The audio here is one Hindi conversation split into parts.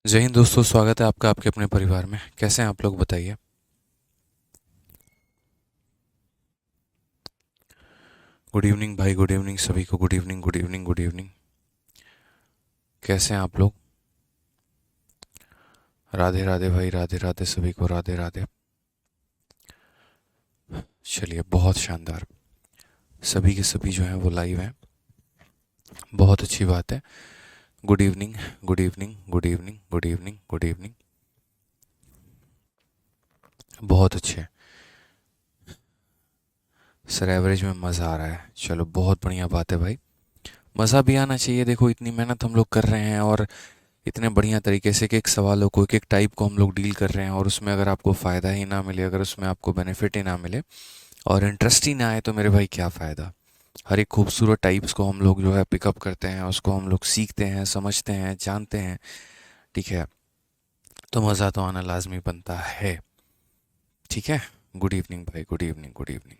जय हिंद दोस्तों, स्वागत है आपका आपके अपने परिवार में। कैसे हैं आप लोग, बताइए। गुड इवनिंग भाई, गुड इवनिंग सभी को। Good evening, good evening, good evening. कैसे हैं आप लोग? राधे राधे भाई, राधे राधे सभी को, राधे राधे। चलिए, बहुत शानदार। सभी के सभी जो हैं वो लाइव हैं। बहुत अच्छी बात है। Good evening, good evening, good evening, good evening, good evening. बहुत अच्छे। सर एवरेज में मज़ा आ रहा है, चलो बहुत बढ़िया बात है भाई। मज़ा भी आना चाहिए। देखो, इतनी मेहनत हम लोग कर रहे हैं और इतने बढ़िया तरीके से एक सवालों को, एक एक टाइप को हम लोग डील कर रहे हैं, और उसमें अगर आपको फ़ायदा ही ना मिले, अगर उसमें आपको बेनिफिट ही ना मिले और इंटरेस्ट ही ना आए, तो मेरे भाई क्या फ़ायदा। हर एक खूबसूरत टाइप्स को हम लोग जो है पिकअप करते हैं, उसको हम लोग सीखते हैं, समझते हैं, जानते हैं। ठीक है, तो मज़ा तो आना लाजमी बनता है। ठीक है। गुड इवनिंग भाई, गुड इवनिंग, गुड इवनिंग।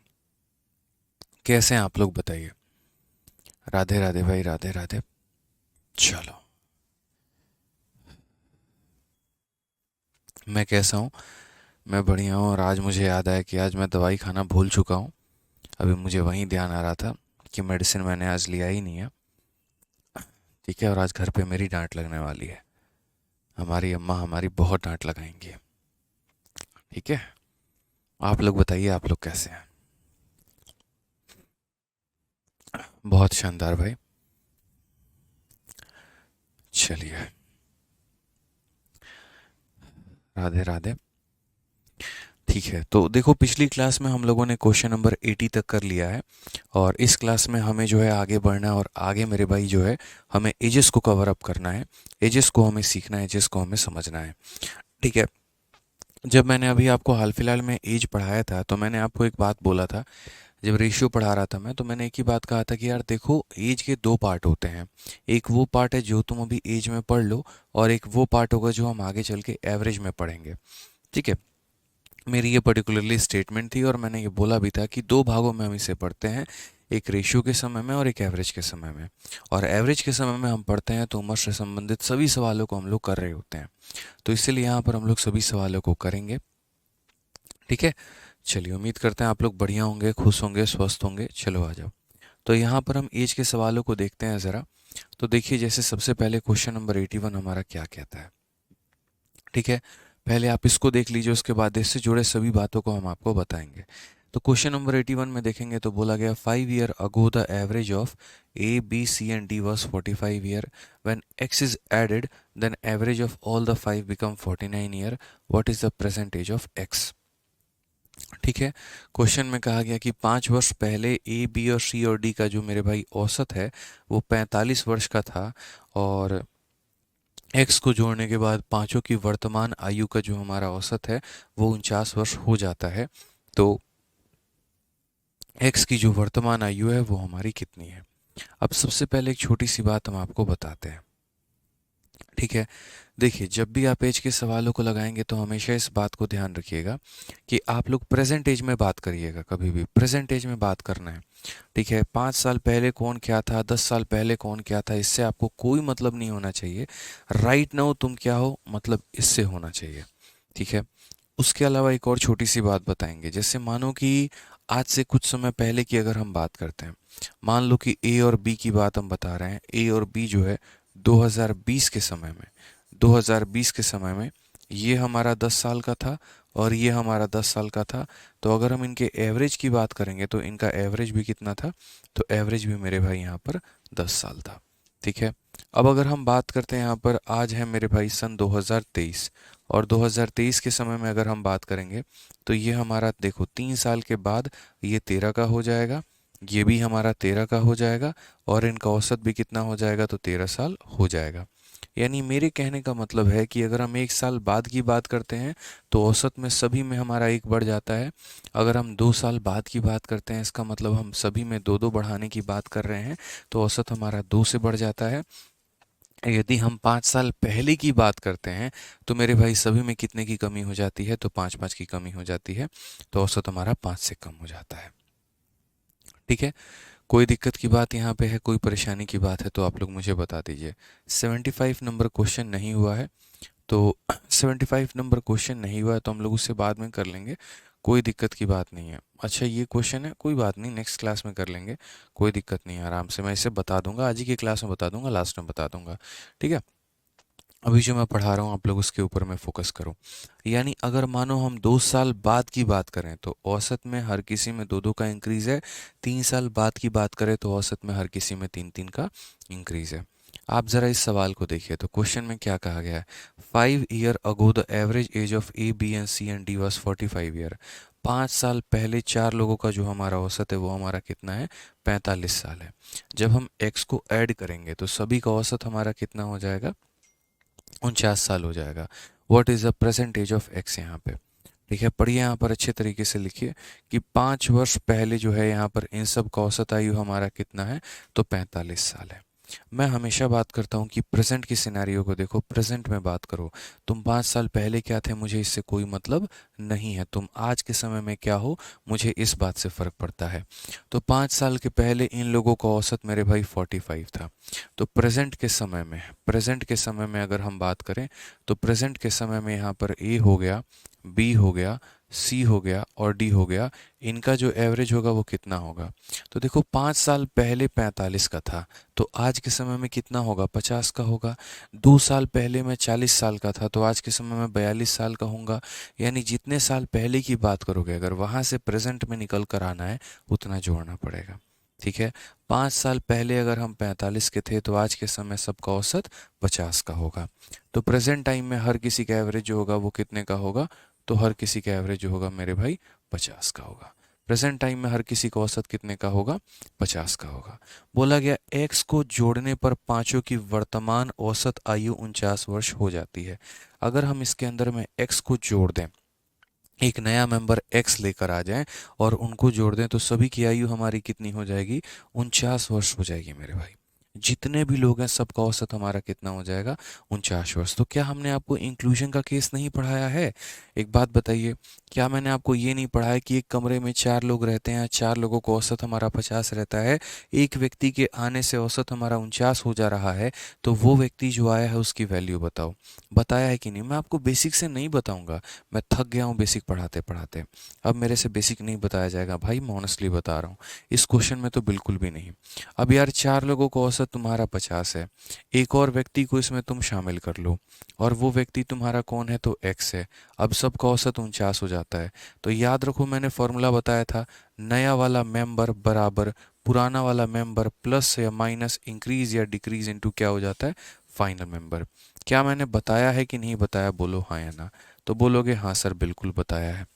कैसे हैं आप लोग, बताइए। राधे राधे भाई, राधे राधे। चलो, मैं कैसा हूँ? मैं बढ़िया हूँ, और आज मुझे याद आया कि आज मैं दवाई खाना भूल चुका हूँ। अभी मुझे वहीं ध्यान आ रहा था कि मेडिसिन मैंने आज लिया ही नहीं है। ठीक है, और आज घर पे मेरी डांट लगने वाली है। हमारी अम्मा हमारी बहुत डांट लगाएंगी। ठीक है। आप लोग बताइए, आप लोग कैसे हैं? बहुत शानदार भाई। चलिए, राधे राधे। ठीक है, तो देखो, पिछली क्लास में हम लोगों ने क्वेश्चन नंबर 80 तक कर लिया है, और इस क्लास में हमें जो है आगे बढ़ना है, और आगे मेरे भाई जो है हमें एजेस को कवर अप करना है। एजेस को हमें सीखना है, एजेस को हमें समझना है। ठीक है। जब मैंने अभी आपको हाल फिलहाल में एज पढ़ाया था, तो मैंने आपको एक बात बोला था। जब रेशियो पढ़ा रहा था मैं, तो मैंने एक ही बात कहा था कि यार देखो, एज के दो पार्ट होते हैं। एक वो पार्ट है जो तुम अभी एज में पढ़ लो, और एक वो पार्ट होगा जो हम आगे चल के एवरेज में पढ़ेंगे। ठीक है। मेरी ये पर्टिकुलरली स्टेटमेंट थी, और मैंने ये बोला भी था कि दो भागों में हम इसे पढ़ते हैं। एक रेशियो के समय में और एक एवरेज के समय में। और एवरेज के समय में हम पढ़ते हैं तो उम्र से संबंधित सभी सवालों को हम लोग कर रहे होते हैं। तो इसीलिए यहाँ पर हम लोग सभी सवालों को करेंगे। ठीक है। चलिए, उम्मीद करते हैं आप लोग बढ़िया होंगे, खुश होंगे, स्वस्थ होंगे। चलो आ जाओ। तो यहाँ पर हम एज के सवालों को देखते हैं ज़रा। तो देखिए, जैसे सबसे पहले क्वेश्चन नंबर 81 हमारा क्या कहता है। ठीक है। पहले आप इसको देख लीजिए, उसके बाद इससे जुड़े सभी बातों को हम आपको बताएंगे। तो क्वेश्चन नंबर 81 में देखेंगे तो बोला गया, 5 year ago the average of A B C and D was 45 year. When X is added, then average of all the five become 49 year. What is the percentage of X. ठीक है। क्वेश्चन में कहा गया कि 5 वर्ष पहले ए बी और सी और डी का जो मेरे भाई औसत है वो 45 वर्ष का था, और एक्स को जोड़ने के बाद पांचों की वर्तमान आयु का जो हमारा औसत है वो 49 वर्ष हो जाता है। तो एक्स की जो वर्तमान आयु है वो हमारी कितनी है। अब सबसे पहले एक छोटी सी बात हम आपको बताते हैं। ठीक है। देखिए, जब भी आप एज के सवालों को लगाएंगे तो हमेशा इस बात को ध्यान रखिएगा कि आप लोग प्रेजेंट एज में बात करिएगा। कभी भी प्रेजेंट एज में बात करना है। ठीक है। 5 साल पहले कौन क्या था, 10 साल पहले कौन क्या था, इससे आपको कोई मतलब नहीं होना चाहिए। राइट नाउ तुम क्या हो, मतलब इससे होना चाहिए। ठीक है। उसके अलावा एक और छोटी सी बात बताएंगे। जैसे मानो कि आज से कुछ समय पहले की अगर हम बात करते हैं, मान लो कि ए और बी की बात हम बता रहे हैं। ए और बी जो है 2020 के समय में, 2020 के समय में ये हमारा 10 साल का था, और ये हमारा 10 साल का था। तो अगर हम इनके एवरेज की बात करेंगे तो इनका एवरेज भी कितना था, तो एवरेज भी मेरे भाई यहाँ पर 10 साल था। ठीक है। अब अगर हम बात करते हैं यहाँ पर, आज है मेरे भाई सन 2023, और 2023 के समय में अगर हम बात करेंगे तो ये हमारा देखो 3 साल के बाद ये 13 का हो जाएगा, ये भी हमारा 13 का हो जाएगा, और इनका औसत भी कितना हो जाएगा, तो 13 साल हो जाएगा। यानी मेरे कहने का मतलब है कि अगर हम 1 साल बाद की बात करते हैं तो औसत में सभी में हमारा एक बढ़ जाता है। अगर हम 2 साल बाद की बात करते हैं, इसका मतलब हम सभी में दो दो बढ़ाने की बात कर रहे हैं, तो औसत हमारा 2 से बढ़ जाता है। यदि हम 5 साल पहले की बात करते हैं तो मेरे भाई सभी में कितने की कमी हो जाती है, तो 5 5 की कमी हो जाती है। तो औसत हमारा 5 से कम हो जाता है। ठीक है। कोई दिक्कत की बात यहाँ पे है, कोई परेशानी की बात है तो आप लोग मुझे बता दीजिए। 75 नंबर क्वेश्चन नहीं हुआ है तो 75 नंबर क्वेश्चन नहीं हुआ है तो हम लोग उससे बाद में कर लेंगे, कोई दिक्कत की बात नहीं है। अच्छा ये क्वेश्चन है, कोई बात नहीं, नेक्स्ट क्लास में कर लेंगे, कोई दिक्कत नहीं है, आराम से मैं इसे बता दूंगा, आज ही की क्लास में बता दूंगा, लास्ट में बता दूंगा, ठीक है। अभी जो मैं पढ़ा रहा हूँ आप लोग उसके ऊपर में फोकस करो। यानी अगर मानो हम 2 साल बाद की बात करें तो औसत में हर किसी में 2-2 का इंक्रीज है, 3 साल बाद की बात करें तो औसत में हर किसी में 3-3 का इंक्रीज है। आप ज़रा इस सवाल को देखिए तो क्वेश्चन में क्या कहा गया है। 5 year ago the average age of A B and C and D was 45 year. 5 साल पहले 4 लोगों का जो हमारा औसत है वो हमारा कितना है, 45 साल है। जब हम x को ऐड करेंगे तो सभी का औसत हमारा कितना हो जाएगा, 49 साल हो जाएगा। What is the percentage of x यहाँ पे, ठीक है। पढ़िए यहाँ पर अच्छे तरीके से लिखिए कि 5 वर्ष पहले जो है यहाँ पर इन सब का औसत आयु हमारा कितना है, तो 45 साल है। मैं हमेशा बात करता हूँ कि प्रेजेंट की सिनेरियो को देखो, प्रेजेंट में बात करो। तुम 5 साल पहले क्या थे मुझे इससे कोई मतलब नहीं है, तुम आज के समय में क्या हो मुझे इस बात से फ़र्क पड़ता है। तो 5 साल के पहले इन लोगों का औसत मेरे भाई 45 था। तो प्रेजेंट के समय में, प्रेजेंट के समय में अगर हम बात करें तो प्रेजेंट के समय में यहाँ पर ए हो गया, बी हो गया, सी हो गया और डी हो गया, इनका जो एवरेज होगा वो कितना होगा। तो देखो 5 साल पहले 45 का था तो आज के समय में कितना होगा, 50 का होगा। 2 साल पहले मैं 40 साल का था तो आज के समय में 42 साल का होऊंगा। यानी जितने साल पहले की बात करोगे अगर वहाँ से प्रेजेंट में निकल कर आना है उतना जोड़ना पड़ेगा, ठीक है। 5 साल पहले अगर हम 45 के थे तो आज के समय सबका औसत 50 का होगा। तो प्रेजेंट टाइम में हर किसी का एवरेज जो होगा वो कितने का होगा, तो हर किसी का एवरेज जो होगा मेरे भाई 50 का होगा। प्रेजेंट टाइम में हर किसी का औसत कितने का होगा, 50 का होगा। बोला गया x को जोड़ने पर पांचों की वर्तमान औसत आयु 49 वर्ष हो जाती है। अगर हम इसके अंदर में x को जोड़ दें, एक नया मेंबर x लेकर आ जाएं और उनको जोड़ दें तो सभी की आयु हमारी कितनी हो जाएगी, 49 वर्ष हो जाएगी मेरे भाई। जितने भी लोग हैं सबका औसत हमारा कितना हो जाएगा, 49 वर्ष। तो क्या हमने आपको इंक्लूजन का केस नहीं पढ़ाया है? एक बात बताइए, क्या मैंने आपको ये नहीं पढ़ाया कि एक कमरे में 4 लोग रहते हैं, 4 लोगों का औसत हमारा 50 रहता है, एक व्यक्ति के आने से औसत हमारा 49 हो जा रहा है, तो वो व्यक्ति जो आया है उसकी वैल्यू बताओ। बताया है कि नहीं? मैं आपको बेसिक से नहीं बताऊंगा, मैं थक गया हूँ बेसिक पढ़ाते पढ़ाते, अब मेरे से बेसिक नहीं बताया जाएगा भाई, मैं ऑनेस्टली बता रहा हूँ। इस क्वेश्चन में तो बिल्कुल भी नहीं। अब यार 4 लोगों का औसत तुम्हारा 50 है, एक और व्यक्ति को इसमें तुम शामिल कर लो और वो व्यक्ति तुम्हारा कौन है, तो x है। अब सबका औसत 49 हो जाता है। तो याद रखो मैंने फॉर्मूला बताया था, नया वाला मेंबर बराबर पुराना वाला मेंबर प्लस या माइनस इंक्रीज या डिक्रीज इनटू क्या हो जाता है, फाइनल मेंबर। क्या मैंने बताया है कि नहीं बताया, बोलो हाँ या ना। तो बोलोगे हाँ सर बिल्कुल बताया है,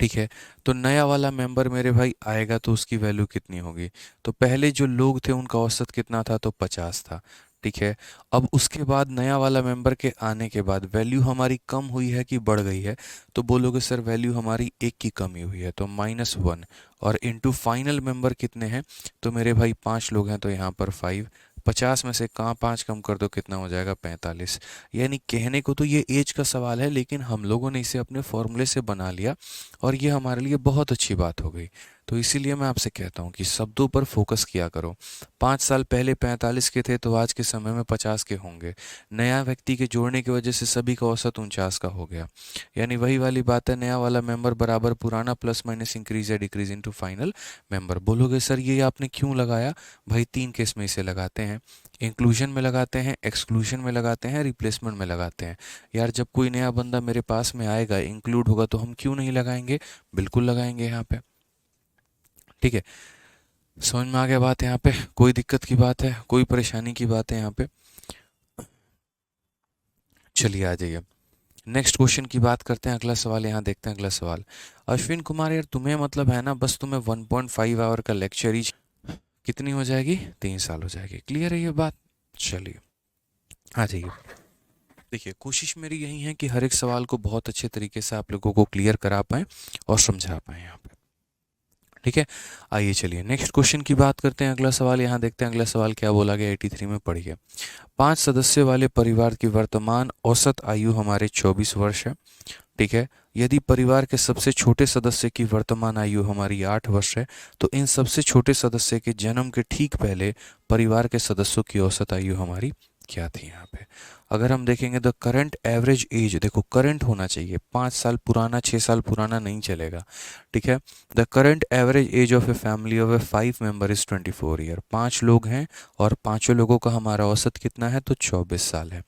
ठीक है। तो नया वाला मेंबर मेरे भाई आएगा तो उसकी वैल्यू कितनी होगी, तो पहले जो लोग थे उनका औसत कितना था, तो 50 था, ठीक है। अब उसके बाद नया वाला मेंबर के आने के बाद वैल्यू हमारी कम हुई है कि बढ़ गई है, तो बोलोगे सर वैल्यू हमारी एक की कमी हुई है, तो -1 और इनटू फाइनल मेंबर कितने हैं, तो मेरे भाई 5 लोग हैं तो यहाँ पर 5, 50 में से कहाँ 5 कम कर दो कितना हो जाएगा, 45। यानी कहने को तो ये एज का सवाल है लेकिन हम लोगों ने इसे अपने फॉर्मूले से बना लिया और ये हमारे लिए बहुत अच्छी बात हो गई। तो इसीलिए मैं आपसे कहता हूँ कि शब्दों पर फोकस किया करो। 5 साल पहले 45 के थे तो आज के समय में 50 के होंगे, नया व्यक्ति के जोड़ने की वजह से सभी का औसत 49 का हो गया। यानी वही वाली बात है, नया वाला मेंबर बराबर पुराना प्लस माइनस इंक्रीज या डिक्रीज इनटू फाइनल मेंबर। बोलोगे सर ये आपने क्यों लगाया, भाई 3 केस में इसे लगाते हैं, इंक्लूजन में लगाते हैं, एक्सक्लूजन में लगाते हैं, रिप्लेसमेंट में लगाते हैं। यार जब कोई नया बंदा मेरे पास में आएगा इंक्लूड होगा तो हम क्यों नहीं लगाएंगे, बिल्कुल लगाएंगे यहाँ पे, ठीक है। समझ में आ गया बात यहाँ पे, कोई दिक्कत की बात है, कोई परेशानी की बात है यहाँ पे? चलिए आ जाइए नेक्स्ट क्वेश्चन की बात करते हैं। अगला सवाल यहाँ देखते हैं। अगला सवाल, अश्विन कुमार यार तुम्हें मतलब है ना बस तुम्हें 1.5 आवर का लेक्चर ही कितनी हो जाएगी, 3 साल हो जाएगी। क्लियर है ये बात? चलिए आ जाइए। देखिए कोशिश मेरी यही है कि हर एक सवाल को बहुत अच्छे तरीके से आप लोगों को क्लियर करा पाएँ और समझा पाएँ यहाँ पे, ठीक है। आइए चलिए नेक्स्ट क्वेश्चन की बात करते हैं। अगला सवाल यहाँ देखते हैं। अगला सवाल क्या बोला गया 83 में, पढ़िए। 5 सदस्य वाले परिवार की वर्तमान औसत आयु हमारे 24 वर्ष है। ठीक है। यदि परिवार के सबसे छोटे सदस्य की वर्तमान आयु हमारी 8 वर्ष है, तो इन सबसे छोटे सदस्य के जन्म के ठीक पहले परिवार के सदस्यों की औसत आयु हमारी क्या थी यहाँ पे। अगर हम देखेंगे द करंट एवरेज एज, देखो करंट होना चाहिए, 5 साल पुराना 6 साल पुराना नहीं चलेगा। ठीक है। The current average age of a family of A 5 member is 24 year. 5 लोग हैं और पांचों लोगों का हमारा औसत कितना है, तो 24 साल है।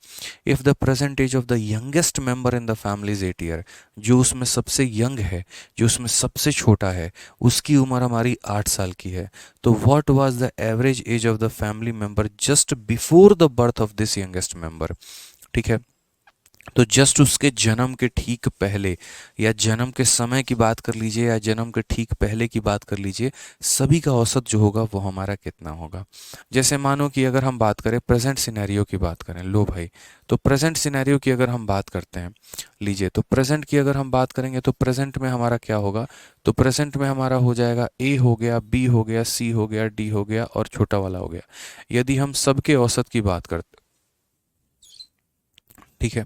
If the present age of the youngest member in the family is 8 year, जो उसमें सबसे यंग है, जो उसमें सबसे छोटा है, उसकी उम्र हमारी 8 साल की है, तो what was the average age of the family member just before the birth of this youngest member. ठीक है। तो जस्ट उसके जन्म के ठीक पहले, या जन्म के समय की बात कर लीजिए या जन्म के ठीक पहले की बात कर लीजिए, सभी का औसत जो होगा वो हमारा कितना होगा। जैसे मानो कि अगर हम बात करें प्रेजेंट सिनेरियो की बात करें, लो भाई, तो प्रेजेंट सिनेरियो की अगर हम बात करते हैं, लीजिए, तो प्रेजेंट की अगर हम बात करेंगे तो प्रेजेंट में हमारा क्या होगा, तो प्रेजेंट में हमारा हो जाएगा ए हो गया, बी हो गया, सी हो गया, डी हो गया और छोटा वाला हो गया। यदि हम सबके औसत की बात करते, ठीक है,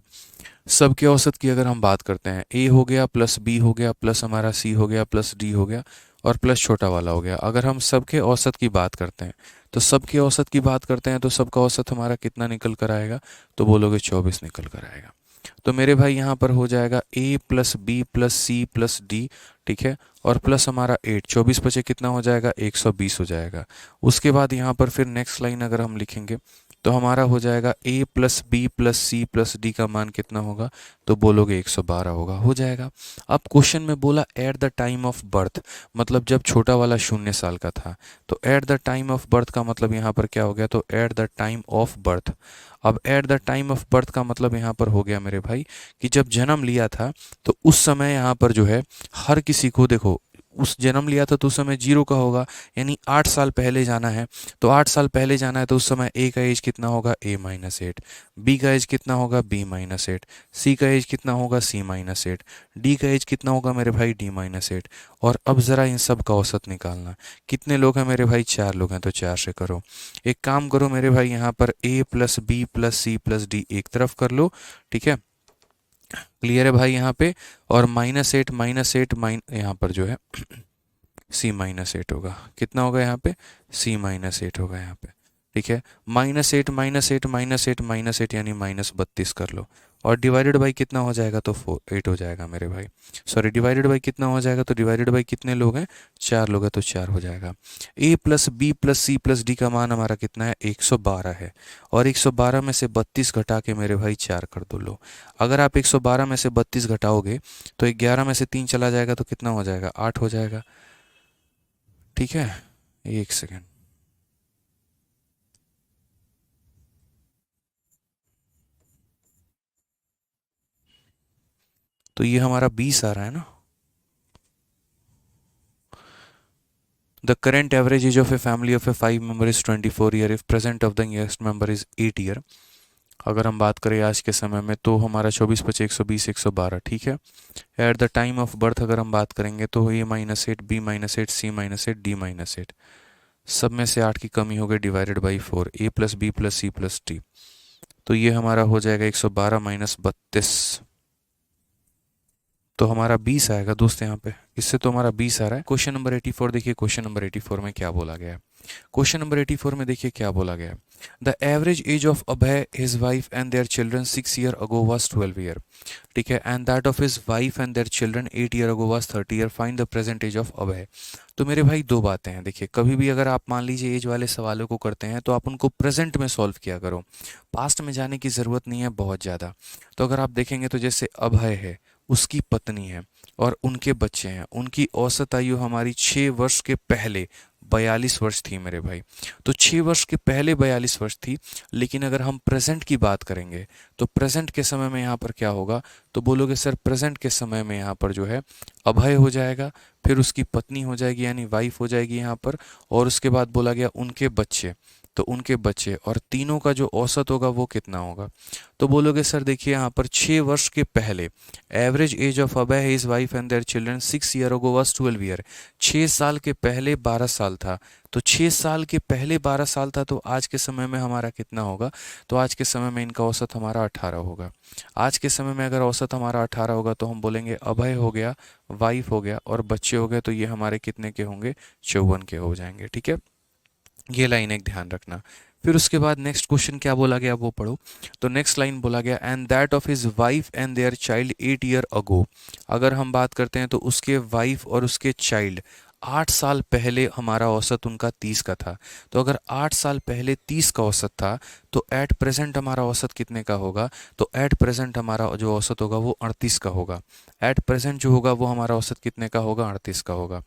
सबके औसत की अगर हम बात करते हैं, ए हो गया प्लस बी हो गया प्लस हमारा सी हो गया प्लस डी हो गया और प्लस छोटा वाला हो गया। अगर हम सबके औसत की बात करते हैं, तो सबके औसत की बात करते हैं तो सबका औसत हमारा कितना निकल कर आएगा, तो बोलोगे 24 निकल कर आएगा। तो मेरे भाई यहाँ पर हो जाएगा A plus B plus C plus D, ठीक है, और प्लस हमारा 8, 24 बचे कितना हो जाएगा, 120 हो जाएगा। उसके बाद यहाँ पर फिर नेक्स्ट लाइन अगर हम लिखेंगे तो हमारा हो जाएगा A plus B plus C plus D का मान कितना होगा, तो बोलोगे 112 होगा, हो जाएगा। अब क्वेश्चन में बोला at the time of birth, मतलब जब छोटा वाला 0 साल का था, तो at the time of birth का मतलब यहाँ पर क्या हो गया, तो at the time of birth. अब at the time of birth का मतलब यहाँ पर हो गया मेरे भाई कि जब जन्म लिया था, तो उस समय यहाँ पर जो है हर किसी को, देखो उस जन्म लिया था तो उस समय 0 का होगा, यानी 8 साल पहले जाना है। तो 8 साल पहले जाना है तो उस समय ए का एज कितना होगा, A-8, बी का एज कितना होगा, B-8, सी का एज कितना होगा, C-8, डी का एज कितना होगा मेरे भाई, D-8। और अब ज़रा इन सब का औसत निकालना। कितने लोग हैं मेरे भाई, 4 लोग हैं, तो 4 से करो। एक काम करो मेरे भाई, यहाँ पर A plus B plus C plus D एक तरफ कर लो, ठीक है, क्लियर है भाई यहाँ पे। और -8 -8 यहाँ पर जो है C-8 होगा, कितना होगा यहाँ पे, C-8 होगा यहाँ पे, ठीक है। -8 -8 -8 -8 यानी -32 कर लो, और डिवाइडेड बाई कितना हो जाएगा, तो 8 हो जाएगा मेरे भाई। सॉरी, डिवाइडेड बाई कितना हो जाएगा, तो डिवाइडेड बाई कितने लोग हैं, 4 लोग हैं, तो 4 हो जाएगा। A plus B plus C plus D का मान हमारा कितना है, 112 है। और 112 में से 32 घटा के मेरे भाई 4 कर दो लो। अगर आप 112 में से 32 घटाओगे तो 11 में से 3 चला जाएगा तो कितना हो जाएगा, 8 हो जाएगा। ठीक है, एक सेकेंड। तो ये हमारा 20 आ रहा है ना। The current average age of a family of A 5 member is 24 year if present of the youngest member is 8 year. अगर हम बात करें आज के समय में तो हमारा 24 पचे 120 112, ठीक है। Eight the time of birth अगर हम बात करेंगे तो A-8 B-8 C-8 D-8, सब में से 8 की कमी हो गई, divided by 4, A plus B plus C plus D. तो ये हमारा हो जाएगा 112 माइनस 32, तो हमारा 20 आएगा दोस्त यहाँ पे। इससे तो हमारा 20 आ रहा है। क्वेश्चन नंबर 84 देखिए, क्वेश्चन नंबर 84 में क्या बोला गया है। क्वेश्चन नंबर 84 में देखिए क्या बोला गया है। The average age of Abhay, his wife and their children 6 year ago was 12 year, ठीक है, and that of his wife and their children 8 year ago was 30 year, find the present age of Abhay. तो मेरे भाई दो बातें हैं, देखिए कभी भी अगर आप मान लीजिए एज वाले सवालों को करते हैं तो आप उनको प्रेजेंट में सॉल्व किया करो, पास्ट में जाने की ज़रूरत नहीं है बहुत ज़्यादा। तो अगर आप देखेंगे तो जैसे अभय है, उसकी पत्नी है और उनके बच्चे हैं, उनकी औसत आयु हमारी 6 वर्ष के पहले 42 वर्ष थी मेरे भाई। तो 6 वर्ष के पहले 42 वर्ष थी, लेकिन अगर हम प्रेजेंट की बात करेंगे तो प्रेजेंट के समय में यहाँ पर क्या होगा, तो बोलोगे सर प्रेजेंट के समय में यहाँ पर जो है अभय हो जाएगा, फिर उसकी पत्नी हो जाएगी यानी वाइफ हो जाएगी यहाँ पर, और उसके बाद बोला गया उनके बच्चे। तो उनके बच्चे, और तीनों का जो औसत होगा वो कितना होगा। तो बोलोगे सर देखिए यहाँ पर 6 वर्ष के पहले average age of Abhay his wife and their children 6 year ago was 12 year. 6 साल के पहले 12 साल था, तो 6 साल के पहले 12 साल था, तो आज के समय में हमारा कितना होगा। तो आज के समय में इनका औसत हमारा 18 होगा। आज के समय में अगर औसत हमारा 18 होगा तो हम बोलेंगे अभय हो गया, वाइफ हो गया और बच्चे हो गए, तो ये हमारे कितने के होंगे, 54 के हो जाएंगे। ठीक है, ये लाइन एक ध्यान रखना। फिर उसके बाद नेक्स्ट क्वेश्चन क्या बोला गया वो पढ़ो। तो नेक्स्ट लाइन बोला गया and that of his wife and their child 8 year अगो। अगर हम बात करते हैं तो उसके वाइफ और उसके चाइल्ड 8 साल पहले हमारा औसत उनका 30 का था। तो अगर 8 साल पहले 30 का औसत था तो एट प्रेजेंट हमारा औसत कितने का होगा। तो एट प्रेजेंट हमारा जो औसत होगा वो 38 का होगा। एट प्रेजेंट जो होगा वो हमारा औसत कितने का होगा, 38 का होगा।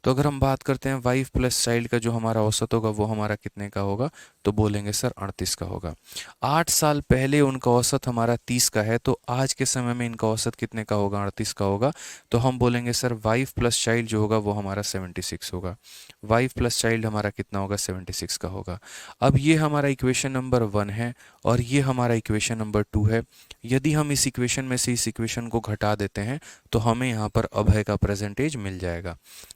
तो अगर हम बात करते हैं वाइफ प्लस चाइल्ड का जो हमारा औसत होगा वो हमारा कितने का होगा, तो बोलेंगे सर 38 का होगा। 8 साल पहले उनका औसत हमारा 30 का है, तो आज के समय में इनका औसत कितने का होगा, 38 का होगा। तो हम बोलेंगे सर वाइफ प्लस चाइल्ड जो होगा वो हमारा 76 होगा। वाइफ प्लस चाइल्ड हमारा कितना होगा, 76 का होगा। अब ये हमारा इक्वेशन नंबर 1 है और ये हमारा इक्वेशन नंबर 2 है। यदि हम इस इक्वेशन में से इस इक्वेशन को घटा देते हैं तो हमें यहाँ पर अभय का प्रेजेंटेज मिल जाएगा।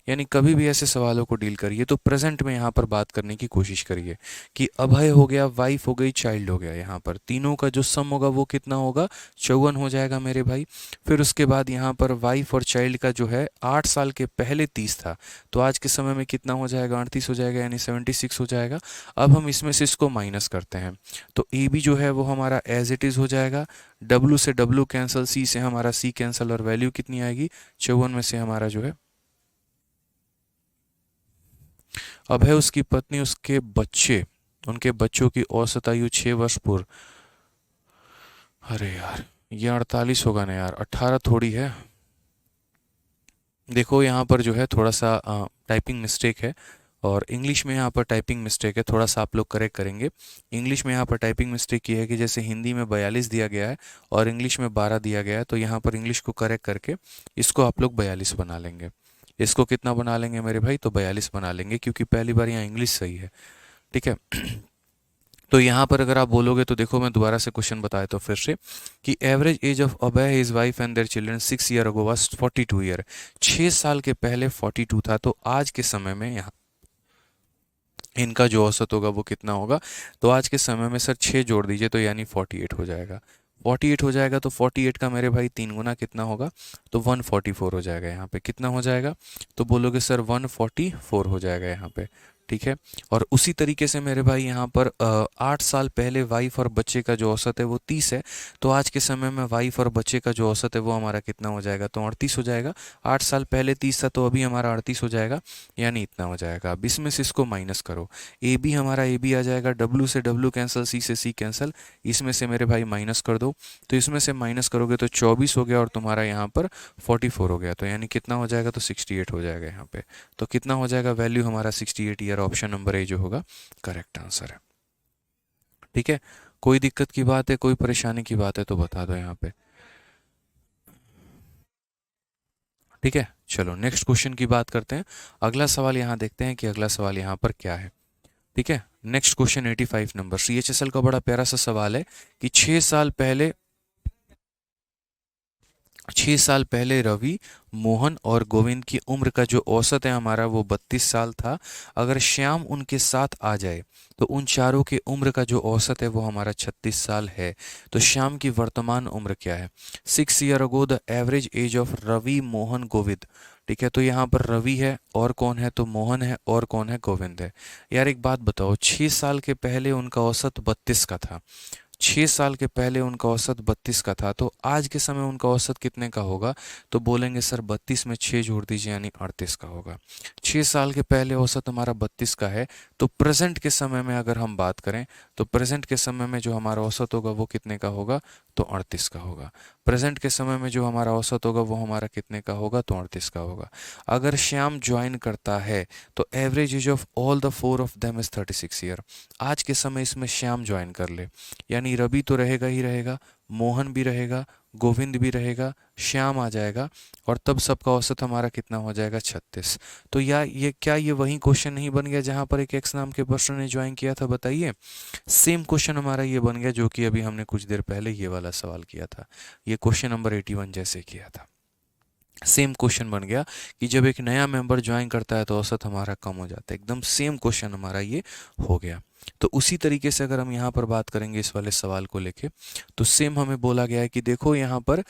यानी कभी भी ऐसे सवालों को डील करिए तो प्रेजेंट में यहाँ पर बात करने की कोशिश करिए कि अभय हो गया, वाइफ हो गई, चाइल्ड हो गया, यहाँ पर तीनों का जो सम होगा वो कितना होगा, 54 हो जाएगा मेरे भाई। फिर उसके बाद यहाँ पर वाइफ और चाइल्ड का जो है 8 साल के पहले 30 था, तो आज के समय में कितना हो जाएगा, 38 हो जाएगा, यानी 76 हो जाएगा। अब हम इसमें से इसको माइनस करते हैं तो ए बी जो है वो हमारा एज इट इज़ हो जाएगा। डब्ल्यू से डब्ल्यू कैंसिल, सी से हमारा सी कैंसिल, और वैल्यू कितनी आएगी, 54 में से हमारा जो है अब है उसकी पत्नी, उसके बच्चे, उनके बच्चों की औसत आयु 6 वर्ष पूर्व। अरे यार ये 48 होगा ना यार, 18 थोड़ी है। देखो यहाँ पर जो है थोड़ा सा टाइपिंग मिस्टेक है और इंग्लिश में यहाँ पर टाइपिंग मिस्टेक है, थोड़ा सा आप लोग करेक्ट करेंगे। इंग्लिश में यहाँ पर टाइपिंग मिस्टेक ये है कि जैसे हिंदी में 42 दिया गया है और इंग्लिश में 12 दिया गया है, तो यहाँ पर इंग्लिश को करेक्ट करके इसको आप लोग 42 बना लेंगे। इसको कितना बना लेंगे मेरे भाई, तो 42 बना लेंगे क्योंकि पहली बार यहाँ इंग्लिश सही है। ठीक है तो यहाँ पर अगर आप बोलोगे तो देखो मैं दोबारा से क्वेश्चन बताया तो फिर से कि average age of Abhay his wife and their children 6 year ago was 42 year. 6 साल के पहले 42 था, तो आज के समय में यहाँ इनका जो औसत होगा वो कितना होगा। तो आज के समय में सर 6 जोड़ दीजिए तो यानी 48 हो जाएगा। 48 हो जाएगा तो 48 का मेरे भाई 3 गुना कितना होगा, तो 144 हो जाएगा। यहाँ पे कितना हो जाएगा, तो बोलोगे सर 144 हो जाएगा यहाँ पे। ठीक है, और उसी तरीके से मेरे भाई यहाँ पर 8 साल पहले वाइफ और बच्चे का जो औसत है वो 30 है, तो आज के समय में वाइफ और बच्चे का जो औसत है वो हमारा कितना हो जाएगा, तो 38 हो जाएगा। 8 साल पहले 30 था तो अभी हमारा 38 हो जाएगा, यानी इतना हो जाएगा। अब इसमें से इसको माइनस करो, ए बी हमारा ए बी आ जाएगा, डब्ल्यू से डब्ल्यू कैंसिल, सी से सी कैंसिल, इसमें से मेरे भाई माइनस कर दो। तो इसमें से माइनस करोगे तो 24 हो गया और तुम्हारा यहाँ पर 44 हो गया, तो यानी कितना हो जाएगा, तो 68 हो जाएगा यहाँ पे। तो कितना हो जाएगा वैल्यू हमारा 68 ईयर, ऑप्शन नंबर ए जो होगा करेक्ट आंसर है। ठीक है, कोई दिक्कत की बात है, कोई परेशानी की बात है तो बता दो यहाँ पे। ठीक है, चलो नेक्स्ट क्वेश्चन की बात करते हैं। अगला सवाल यहाँ देखते हैं कि अगला सवाल यहाँ पर क्या है। ठीक है, नेक्स्ट क्वेश्चन 85 नंबर सीएचएसएल का बड़ा प्यारा सा सवाल है कि 6 साल पहले रवि, मोहन और गोविंद की उम्र का जो औसत है हमारा वो 32 साल था। अगर श्याम उनके साथ आ जाए तो उन चारों के उम्र का जो औसत है वो हमारा 36 साल है। तो श्याम की वर्तमान उम्र क्या है। 6 year ago the average age of Ravi, Mohan, Govind. ठीक है, तो यहाँ पर रवि है और कौन है, तो मोहन है, और कौन है, गोविंद है। यार एक बात बताओ, 6 साल के पहले उनका औसत 32 का था, 6 साल के पहले उनका औसत 32 का था, तो आज के समय उनका औसत कितने का होगा। तो बोलेंगे सर 32 में 6 जोड़ दीजिए यानी 38 का होगा। 6 साल के पहले औसत हमारा 32 का है, तो प्रेजेंट के समय में अगर हम बात करें तो प्रेजेंट के समय में जो हमारा औसत होगा वो कितने का होगा, तो 38 का होगा। प्रेजेंट के समय में जो हमारा औसत होगा वो हमारा कितने का होगा, तो 38 का होगा। अगर श्याम ज्वाइन करता है तो average age of all the 4 of them is 36 year. आज के समय इसमें श्याम ज्वाइन कर ले, यानी रवि तो रहेगा ही रहेगा, मोहन भी रहेगा, गोविंद भी रहेगा, श्याम आ जाएगा, और तब सबका औसत हमारा कितना हो जाएगा 36। तो ये वही क्वेश्चन नहीं बन गया जहाँ पर एक एक्स नाम के पर्सन ने ज्वाइन किया था, बताइए। सेम क्वेश्चन हमारा ये बन गया जो कि अभी हमने कुछ देर पहले ये वाला सवाल किया था, ये क्वेश्चन नंबर 81 जैसे किया था। सेम क्वेश्चन बन गया कि जब एक नया मेंबर ज्वाइन करता है तो औसत हमारा कम हो जाता है, एकदम सेम क्वेश्चन हमारा ये हो गया। तो उसी तरीके से अगर हम यहाँ पर बात करेंगे इस वाले सवाल को लेके, तो सेम हमें बोला गया है कि देखो यहाँ पर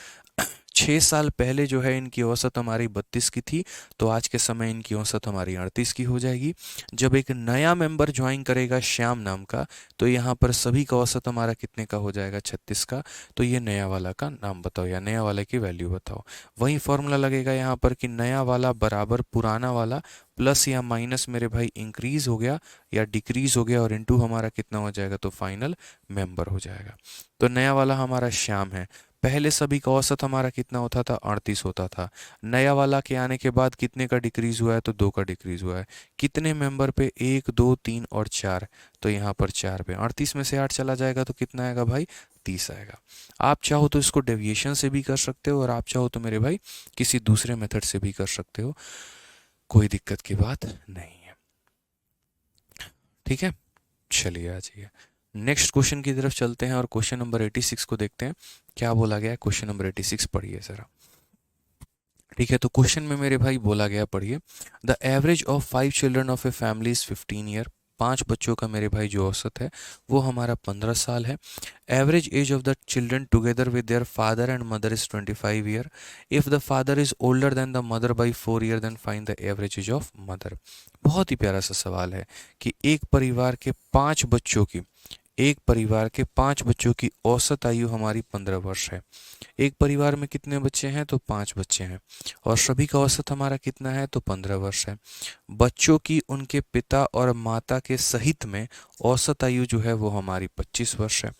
6 साल पहले जो है इनकी औसत हमारी 32 की थी, तो आज के समय इनकी औसत हमारी 38 की हो जाएगी। जब एक नया मेंबर ज्वाइन करेगा श्याम नाम का, तो यहाँ पर सभी का औसत हमारा कितने का हो जाएगा 36 का। तो ये नया वाला का नाम बताओ या नया वाले की वैल्यू बताओ। वही फॉर्मूला लगेगा यहाँ पर कि नया वाला बराबर पुराना वाला प्लस या माइनस मेरे भाई इंक्रीज हो गया या डिक्रीज हो गया, और इनटू हमारा कितना हो जाएगा, तो फाइनल मेंबर हो जाएगा। तो नया वाला हमारा श्याम है, पहले सभी का औसत हमारा कितना होता था, 38 होता था। नया वाला के आने के बाद कितने का डिक्रीज हुआ है, तो 2 का डिक्रीज हुआ है। कितने मेंबर पे, 1 2 3 और 4, तो यहाँ पर 4 पे 38 में से 8 चला जाएगा तो कितना आएगा भाई, 30 आएगा। आप चाहो तो इसको डेविएशन से भी कर सकते हो, और आप चाहो तो मेरे भाई किसी दूसरे मेथड से भी कर सकते हो, कोई दिक्कत की बात नहीं है। ठीक है, चलिए आ जाइए नेक्स्ट क्वेश्चन की तरफ चलते हैं और क्वेश्चन नंबर 86 को देखते हैं क्या बोला गया है। क्वेश्चन नंबर 86 पढ़िए जरा। ठीक है, तो क्वेश्चन में मेरे भाई बोला गया, पढ़िए। The average of 5 children of a family is 15 year. 5 बच्चों का मेरे भाई जो औसत है वो हमारा 15 साल है। Average age of the children together with their father and mother is 25 year. If the father is older than the mother by 4 year then find the average age of mother. बहुत ही प्यारा सा सवाल है कि एक परिवार के 5 बच्चों की औसत आयु हमारी 15 वर्ष है। एक परिवार में कितने बच्चे हैं, तो 5 बच्चे हैं, और सभी का औसत हमारा कितना है, तो 15 वर्ष है। बच्चों की उनके पिता और माता के सहित में औसत आयु जो है वो हमारी 25 वर्ष है।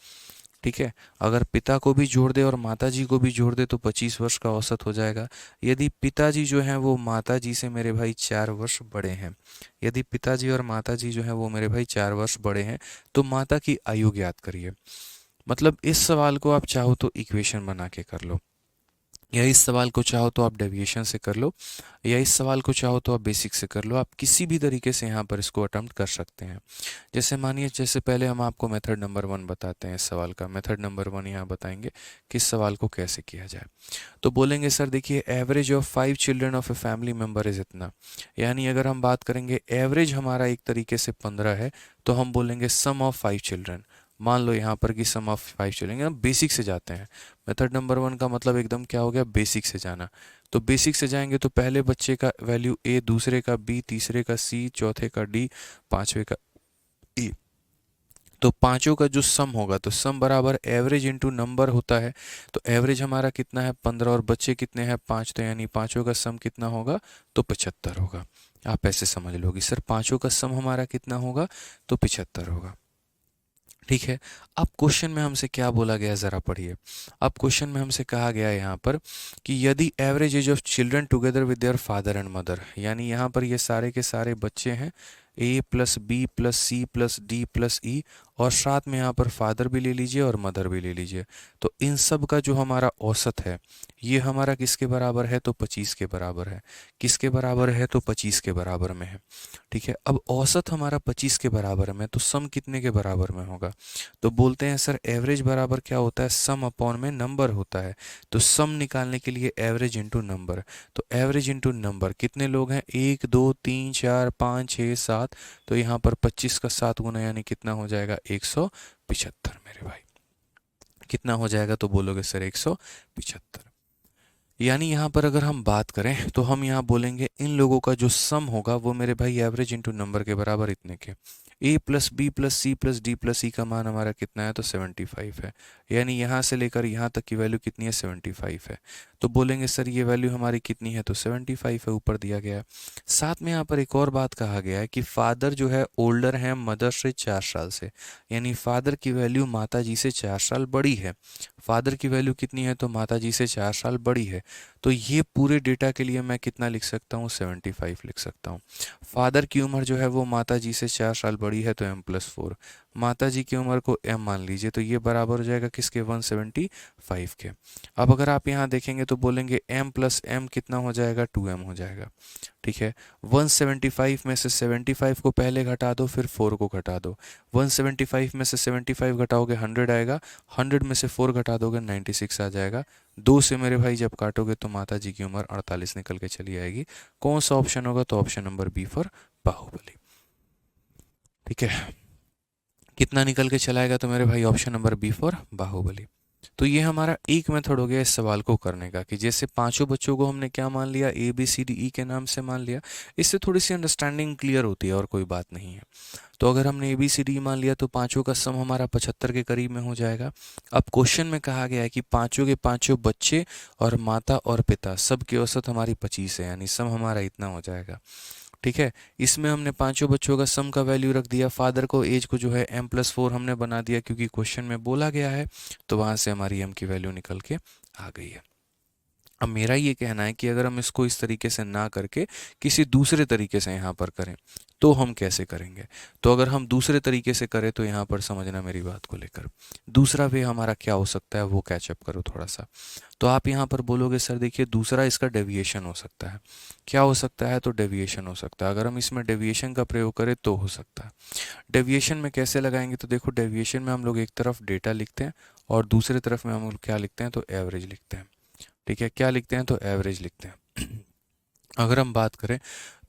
ठीक है, अगर पिता को भी जोड़ दे और माता जी को भी जोड़ दे तो 25 वर्ष का औसत हो जाएगा। यदि पिताजी जो हैं वो माता जी से मेरे भाई 4 वर्ष बड़े हैं, यदि पिताजी और माता जी जो हैं वो मेरे भाई 4 वर्ष बड़े हैं, तो माता की आयु ज्ञात करिए। मतलब इस सवाल को आप चाहो तो इक्वेशन बना के कर लो, या इस सवाल को चाहो तो आप डेविएशन से कर लो, या इस सवाल को चाहो तो आप बेसिक से कर लो। आप किसी भी तरीके से यहाँ पर इसको अटेम्प्ट कर सकते हैं। जैसे मानिए, जैसे पहले हम आपको मेथड नंबर 1 बताते हैं इस सवाल का। मेथड नंबर 1 यहाँ बताएंगे कि इस सवाल को कैसे किया जाए। तो बोलेंगे सर देखिए, average of 5 children of a family member is इतना। यानी अगर हम बात करेंगे एवरेज हमारा एक तरीके से 15 है, तो हम बोलेंगे सम ऑफ 5 चिल्ड्रन। मान लो यहाँ पर कि सम ऑफ 5 चलेंगे, हम बेसिक से जाते हैं। मेथड नंबर 1 का मतलब एकदम क्या हो गया, बेसिक से जाना। तो बेसिक से जाएंगे तो पहले बच्चे का वैल्यू ए, दूसरे का बी, तीसरे का सी, चौथे का डी, पांचवे का ई। तो पांचों का जो सम होगा, तो सम बराबर एवरेज इंटू नंबर होता है। तो एवरेज हमारा कितना है 15, और बच्चे कितने हैं 5, तो यानी पांचों का सम कितना होगा, तो 75 होगा। आप ऐसे समझ लोगे सर पांचों का सम हमारा कितना होगा, तो 75 होगा। ठीक है, अब क्वेश्चन में हमसे क्या बोला गया जरा पढ़िए। अब क्वेश्चन में हमसे कहा गया है यहाँ पर कि यदि average age of children together with their father and mother, यानी यहाँ पर ये सारे के सारे बच्चे हैं, A plus B plus C plus D plus E, और साथ में यहाँ पर फादर भी ले लीजिए और मदर भी ले लीजिए। तो इन सब का जो हमारा औसत है ये हमारा किसके बराबर है, तो 25 के बराबर है। किसके बराबर है, तो 25 के बराबर में है। ठीक है, अब औसत हमारा 25 के बराबर में, तो सम कितने के बराबर में होगा, तो बोलते हैं सर एवरेज बराबर क्या होता है, सम अपॉन में नंबर होता है। तो सम निकालने के लिए एवरेज इंटू नंबर, तो एवरेज इंटू नंबर, कितने लोग हैं 1 2 3 4 5 6 7, तो यहाँ पर 25 का 7 गुना यानी कितना हो जाएगा 175 मेरे भाई। कितना हो जाएगा, तो बोलोगे सर 175। यानी यहाँ पर अगर हम बात करें तो हम यहाँ बोलेंगे इन लोगों का जो सम होगा वो मेरे भाई एवरेज इंटू नंबर के बराबर इतने के। A plus B plus C plus D plus E का मान हमारा कितना है, तो 75 है। यानी यहाँ से लेकर यहाँ तक की वैल्यू कितनी है, 75 है। तो बोलेंगे सर ये वैल्यू हमारी कितनी है, तो 75 है, ऊपर दिया गया है। साथ में यहाँ पर एक और बात कहा गया है कि फादर जो है ओल्डर है मदर से 4 साल से, यानी फादर की वैल्यू माता जी से 4 साल बड़ी है। फादर की वैल्यू कितनी है, तो माता जी से 4 साल बड़ी है। तो ये पूरे डेटा के लिए मैं कितना लिख सकता हूँ, 75 लिख सकता हूँ। फादर की उम्र जो है वो माता जी से 4 साल बड़ी है, तो m+4। माता जी की उम्र को m मान लीजिए, तो ये बराबर हो जाएगा किसके, 175 के। अब अगर आप यहाँ देखेंगे तो बोलेंगे m प्लस m कितना हो जाएगा, 2m हो जाएगा। ठीक है, 175 में से 75 को पहले घटा दो, फिर 4 को घटा दो। 175 में से 75 घटाओगे 100 आएगा, 100 में से 4 घटा दोगे 96 आ जाएगा। 2 से मेरे भाई जब काटोगे तो माता जी की उम्र 48 निकल के चली आएगी। कौन सा ऑप्शन होगा, तो option number B for Baahubali. ठीक है, कितना निकल के चलाएगा, तो मेरे भाई option number B for Baahubali. तो ये हमारा एक मेथड हो गया इस सवाल को करने का, कि जैसे पांचों बच्चों को हमने क्या मान लिया, ए बी सी डी ई के नाम से मान लिया। इससे थोड़ी सी अंडरस्टैंडिंग क्लियर होती है और कोई बात नहीं है। तो अगर हमने ए बी सी डी मान लिया तो पांचों का सम हमारा 75 के करीब में हो जाएगा। अब क्वेश्चन में कहा गया है कि पांचों के पांचों बच्चे और माता और पिता सब की औसत हमारी 25 है, यानी सम हमारा इतना हो जाएगा। ठीक है, इसमें हमने पांचों बच्चों का सम का वैल्यू रख दिया, फादर को एज को जो है m+4 हमने बना दिया क्योंकि क्वेश्चन में बोला गया है, तो वहां से हमारी m की वैल्यू निकल के आ गई है। अब मेरा ये कहना है कि अगर हम इसको इस तरीके से ना करके किसी दूसरे तरीके से यहाँ पर करें तो हम कैसे करेंगे। तो अगर हम दूसरे तरीके से करें तो यहाँ पर समझना मेरी बात को लेकर, दूसरा वे हमारा क्या हो सकता है वो कैचअप करो थोड़ा सा। तो आप यहाँ पर बोलोगे सर देखिए दूसरा इसका डेविएशन हो सकता है। क्या हो सकता है, तो डेविएशन हो सकता है। अगर हम इसमें डेविएशन का प्रयोग करें तो हो सकता है। डेविएशन में कैसे लगाएंगे, तो देखो डेविएशन में हम लोग एक तरफ डेटा लिखते हैं और दूसरे तरफ में हम लोग क्या लिखते हैं, तो एवरेज लिखते हैं। ठीक है, क्या लिखते हैं, तो एवरेज लिखते हैं। अगर हम बात करें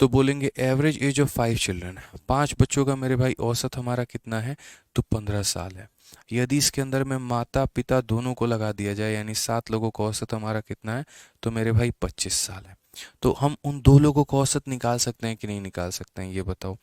तो बोलेंगे एवरेज एज ऑफ 5 चिल्ड्रन है, 5 बच्चों का मेरे भाई औसत हमारा कितना है, तो 15 साल है। यदि इसके अंदर में माता पिता दोनों को लगा दिया जाए यानी 7 लोगों का औसत हमारा कितना है, तो मेरे भाई 25 साल है। तो हम उन 2 लोगों का औसत निकाल सकते हैं कि नहीं निकाल सकते हैं, ये बताओ।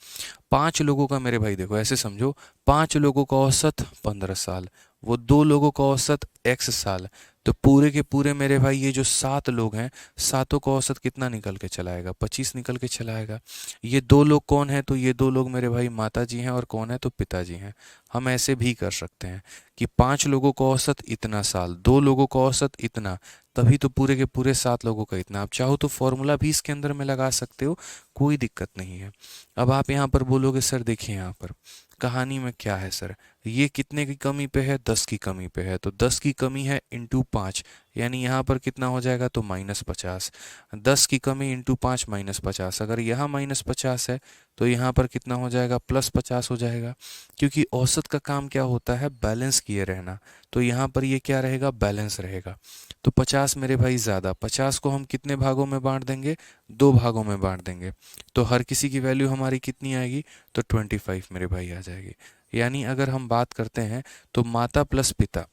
5 लोगों का मेरे भाई देखो ऐसे समझो, 5 लोगों का औसत 15 साल, वो 2 लोगों का औसत x साल, तो पूरे के पूरे मेरे भाई ये जो 7 लोग हैं, सातों का औसत कितना निकल के चला आएगा, 25 निकल के चला आएगा। ये 2 लोग कौन है, तो ये 2 लोग मेरे भाई माता जी हैं और कौन है, तो पिताजी हैं। हम ऐसे भी कर सकते हैं कि 5 लोगों का औसत इतना साल, 2 लोगों का औसत इतना, तभी तो पूरे के पूरे 7 लोगों का इतना। आप चाहो तो फॉर्मूला भी इसके अंदर में लगा सकते हो, कोई दिक्कत नहीं है। अब आप यहाँ पर बोलोगे सर देखिए यहाँ पर कहानी में क्या है सर, ये कितने की कमी पे है, 10 की कमी पे है, तो 10 की कमी है इंटू 5, यानी यहाँ पर कितना हो जाएगा, तो -50। 10 की कमी इंटू 5 -50, अगर यहाँ -50 है तो यहाँ पर कितना हो जाएगा, +50 हो जाएगा। क्योंकि औसत का काम क्या होता है, बैलेंस किए रहना, तो यहाँ पर ये क्या रहेगा, बैलेंस रहेगा। तो 50 मेरे भाई ज़्यादा, 50 को हम कितने भागों में बांट देंगे, 2 भागों में बांट देंगे, तो हर किसी की वैल्यू हमारी कितनी आएगी, तो 25 मेरे भाई आ जाएगी। यानी अगर हम बात करते हैं तो माता प्लस पिता,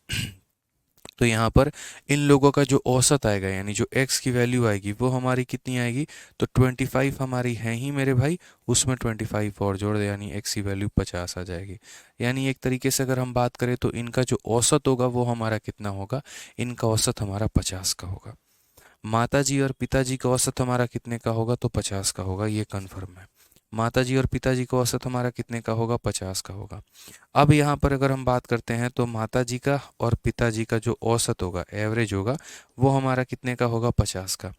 तो यहाँ पर इन लोगों का जो औसत आएगा यानी जो x की वैल्यू आएगी वो हमारी कितनी आएगी, तो 25 हमारी है ही मेरे भाई, उसमें 25 और जोड़ दे यानी x की वैल्यू 50 आ जाएगी। यानी एक तरीके से अगर हम बात करें तो इनका जो औसत होगा वो हमारा कितना होगा, इनका औसत हमारा 50 का होगा। माताजी और पिताजी का औसत हमारा कितने का होगा, तो 50 का होगा, ये कन्फर्म है। माताजी और पिताजी का औसत हमारा कितने का होगा, 50 का होगा। अब यहाँ पर अगर हम बात करते हैं तो माताजी का और पिताजी का जो औसत होगा, एवरेज होगा, वो हमारा कितने का होगा, 50 का।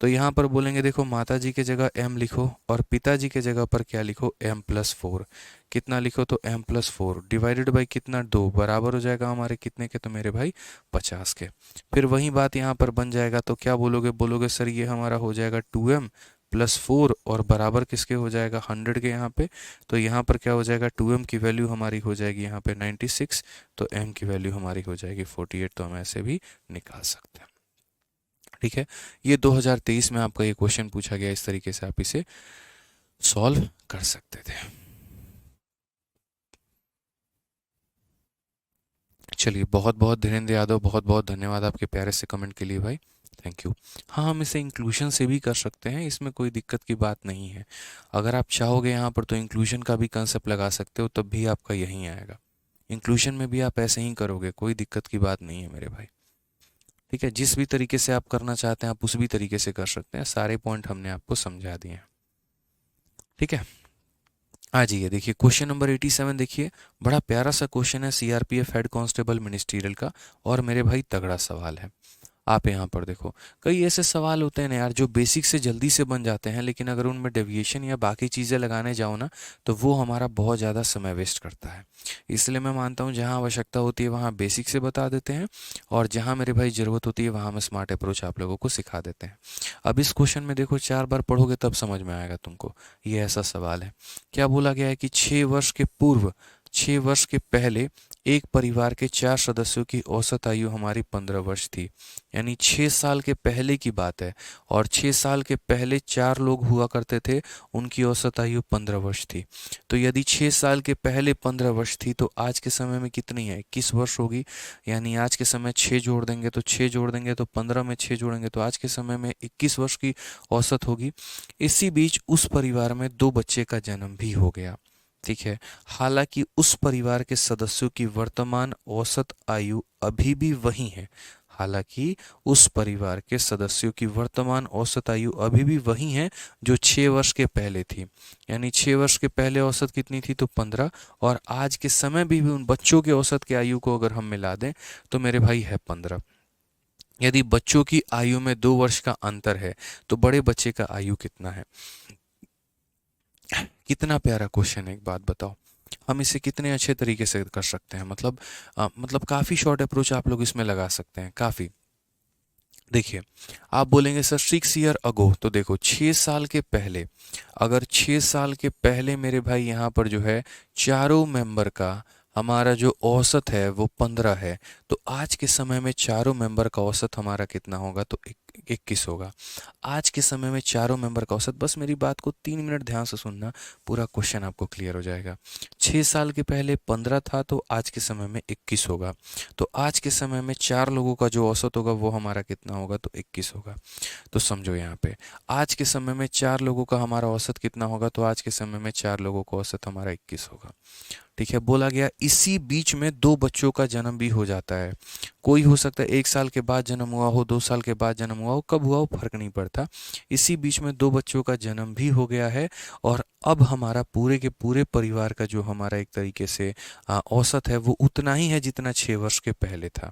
तो यहाँ पर बोलेंगे देखो माताजी के जगह m लिखो और पिताजी के जगह पर क्या लिखो, m+4। कितना लिखो, तो m+4 डिवाइडेड बाई कितना, 2, बराबर हो जाएगा हमारे कितने के, तो मेरे भाई 50 के। फिर वही बात यहाँ पर बन जाएगा, तो क्या बोलोगे, बोलोगे सर ये हमारा हो जाएगा 2m+4 और बराबर किसके हो जाएगा, 100 के यहाँ पे। तो यहाँ पर क्या हो जाएगा, 2m की वैल्यू हमारी हो जाएगी यहाँ पे 96, तो m की वैल्यू हमारी हो जाएगी 48, तो हम ऐसे भी निकाल सकते हैं। ठीक है, ये 2023 में आपका ये क्वेश्चन पूछा गया, इस तरीके से आप इसे सॉल्व कर सकते थे। चलिए, बहुत बहुत धीरेन्द्र यादव, बहुत बहुत धन्यवाद आपके प्यारे से कमेंट के लिए भाई, थैंक यू। हाँ, हम इसे इंक्लूजन से भी कर सकते हैं, इसमें कोई दिक्कत की बात नहीं है। अगर आप चाहोगे यहाँ पर तो इंक्लूजन का भी कंसेप्ट लगा सकते हो, तब भी आपका यहीं आएगा। इंक्लूजन में भी आप ऐसे ही करोगे, कोई दिक्कत की बात नहीं है मेरे भाई। ठीक है, जिस भी तरीके से आप करना चाहते हैं आप उस भी तरीके से कर सकते हैं, सारे पॉइंट हमने आपको समझा दिए हैं। ठीक है, आ जाइए देखिए क्वेश्चन नंबर 87 देखिए, बड़ा प्यारा सा क्वेश्चन है, सीआरपीएफ हेड कांस्टेबल मिनिस्ट्रियल का, और मेरे भाई तगड़ा सवाल है। आप यहाँ पर देखो, कई ऐसे सवाल होते हैं ना यार जो बेसिक से जल्दी से बन जाते हैं, लेकिन अगर उनमें डेविएशन या बाकी चीज़ें लगाने जाओ ना तो वो हमारा बहुत ज़्यादा समय वेस्ट करता है। इसलिए मैं मानता हूँ जहाँ आवश्यकता होती है वहाँ बेसिक से बता देते हैं, और जहाँ मेरे भाई ज़रूरत होती है वहाँ हम स्मार्ट अप्रोच आप लोगों को सिखा देते हैं। अब इस क्वेश्चन में देखो, 4 बार पढ़ोगे तब समझ में आएगा तुमको। ये ऐसा सवाल है, क्या बोला गया है कि 6 वर्ष के पूर्व, 6 वर्ष के पहले एक परिवार के 4 सदस्यों की औसत आयु हमारी 15 वर्ष थी। यानी 6 साल के पहले की बात है, और 6 साल के पहले 4 लोग हुआ करते थे, उनकी औसत आयु 15 वर्ष थी। तो यदि 6 साल के पहले 15 वर्ष थी तो आज के समय में कितनी है, 21 वर्ष होगी। यानी आज के समय 6 जोड़ देंगे तो 6 जोड़ देंगे तो 15 में 6 जोड़ेंगे तो आज के समय में 21 वर्ष की औसत होगी। इसी बीच उस परिवार में 2 बच्चे का जन्म भी हो गया। ठीक है, हालांकि उस परिवार के सदस्यों की वर्तमान औसत आयु अभी भी वही है। हालांकि उस परिवार के सदस्यों की वर्तमान औसत आयु अभी भी वही है जो 6 वर्ष के पहले थी। यानी 6 वर्ष के पहले औसत कितनी थी, तो 15, और आज के समय भी उन बच्चों के औसत की आयु को अगर हम मिला दें तो मेरे भाई है 15। यदि बच्चों की आयु में 2 वर्ष का अंतर है तो बड़े बच्चे का आयु कितना है। कितना प्यारा क्वेश्चन है, एक बात बताओ, हम इसे कितने अच्छे तरीके से कर सकते हैं। मतलब काफ़ी शॉर्ट अप्रोच आप लोग इसमें लगा सकते हैं, काफ़ी। देखिए, आप बोलेंगे सर 6 ईयर अगो, तो देखो 6 साल के पहले, अगर 6 साल के पहले मेरे भाई यहाँ पर जो है चारों मेंबर का हमारा जो औसत है वो 15 है, तो आज के समय में चारों मेंबर का औसत हमारा कितना होगा, तो 21 होगा। आज के समय में चारों मेंबर का औसत, बस मेरी बात को 3 मिनट ध्यान से सुनना, पूरा क्वेश्चन आपको क्लियर हो जाएगा। 6 साल के पहले 15 था तो आज के समय में 21 होगा। तो आज के समय में 4 लोगों का जो औसत होगा वो हमारा कितना होगा, तो 21 होगा। तो समझो यहाँ पे आज के समय में 4 लोगों का हमारा औसत कितना होगा, तो आज के समय में 4 लोगों का औसत हमारा 21 होगा। ठीक है, बोला गया इसी बीच में 2 बच्चों का जन्म भी हो जाता है। कोई हो सकता है 1 साल के बाद जन्म हुआ हो, 2 साल के बाद जन्म हुआ हो, कब हुआ हो फर्क नहीं पड़ता। इसी बीच में 2 बच्चों का जन्म भी हो गया है, और अब हमारा पूरे के पूरे परिवार का जो हमारा एक तरीके से औसत है वो उतना ही है जितना 6 वर्ष के पहले था।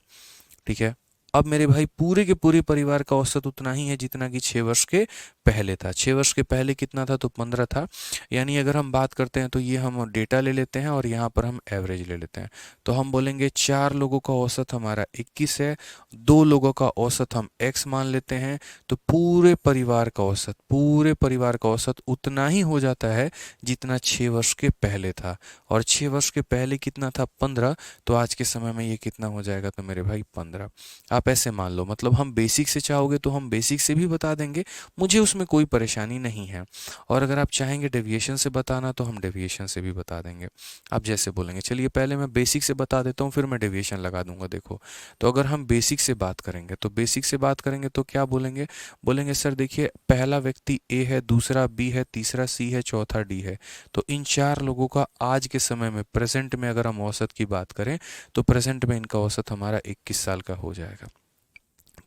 ठीक है, अब मेरे भाई पूरे के पूरे परिवार का औसत उतना ही है जितना कि 6 वर्ष के पहले था। 6 वर्ष के पहले कितना था, तो 15 था। यानी अगर हम बात करते हैं तो ये हम डेटा ले लेते हैं और यहाँ पर हम एवरेज ले लेते हैं। तो हम बोलेंगे 4 लोगों का औसत हमारा 21 है, 2 लोगों का औसत हम x मान लेते हैं, तो पूरे परिवार का औसत, पूरे परिवार का औसत उतना ही हो जाता है जितना 6 वर्ष के पहले था। और 6 वर्ष के पहले कितना था, 15, तो आज के समय में ये कितना हो जाएगा, तो मेरे भाई 15। आप ऐसे मान लो, मतलब हम बेसिक से चाहोगे तो हम बेसिक से भी बता देंगे, मुझे उसमें कोई परेशानी नहीं है। और अगर आप चाहेंगे डेविएशन से बताना तो हम डेविएशन से भी बता देंगे, आप जैसे बोलेंगे। चलिए पहले मैं बेसिक से बता देता हूँ, फिर मैं डेविएशन लगा दूंगा। देखो, तो अगर हम बेसिक से बात करेंगे तो बेसिक से बात करेंगे तो क्या बोलेंगे, बोलेंगे सर देखिए पहला व्यक्ति ए है, दूसरा बी है, तीसरा सी है, चौथा डी है। तो इन 4 लोगों का आज के समय में प्रेजेंट में अगर हम औसत की बात करें तो प्रेजेंट में इनका औसत हमारा 21 साल का हो जाएगा।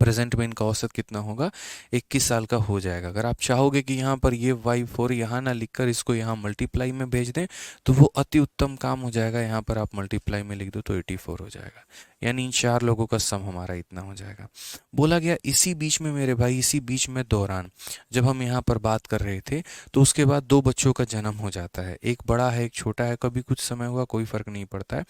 प्रेजेंट में इनका औसत कितना होगा, 21 साल का हो जाएगा। अगर आप चाहोगे कि यहाँ पर ये y4 यहाँ ना लिखकर इसको यहाँ मल्टीप्लाई में भेज दें तो वो अति उत्तम काम हो जाएगा। यहाँ पर आप मल्टीप्लाई में लिख दो तो 84 हो जाएगा। यानी इन 4 लोगों का सम हमारा इतना हो जाएगा। बोला गया इसी बीच में मेरे भाई, इसी बीच में दौरान जब हम यहाँ पर बात कर रहे थे तो उसके बाद 2 बच्चों का जन्म हो जाता है, एक बड़ा है एक छोटा है, कभी कुछ समय हुआ कोई फर्क नहीं पड़ता है।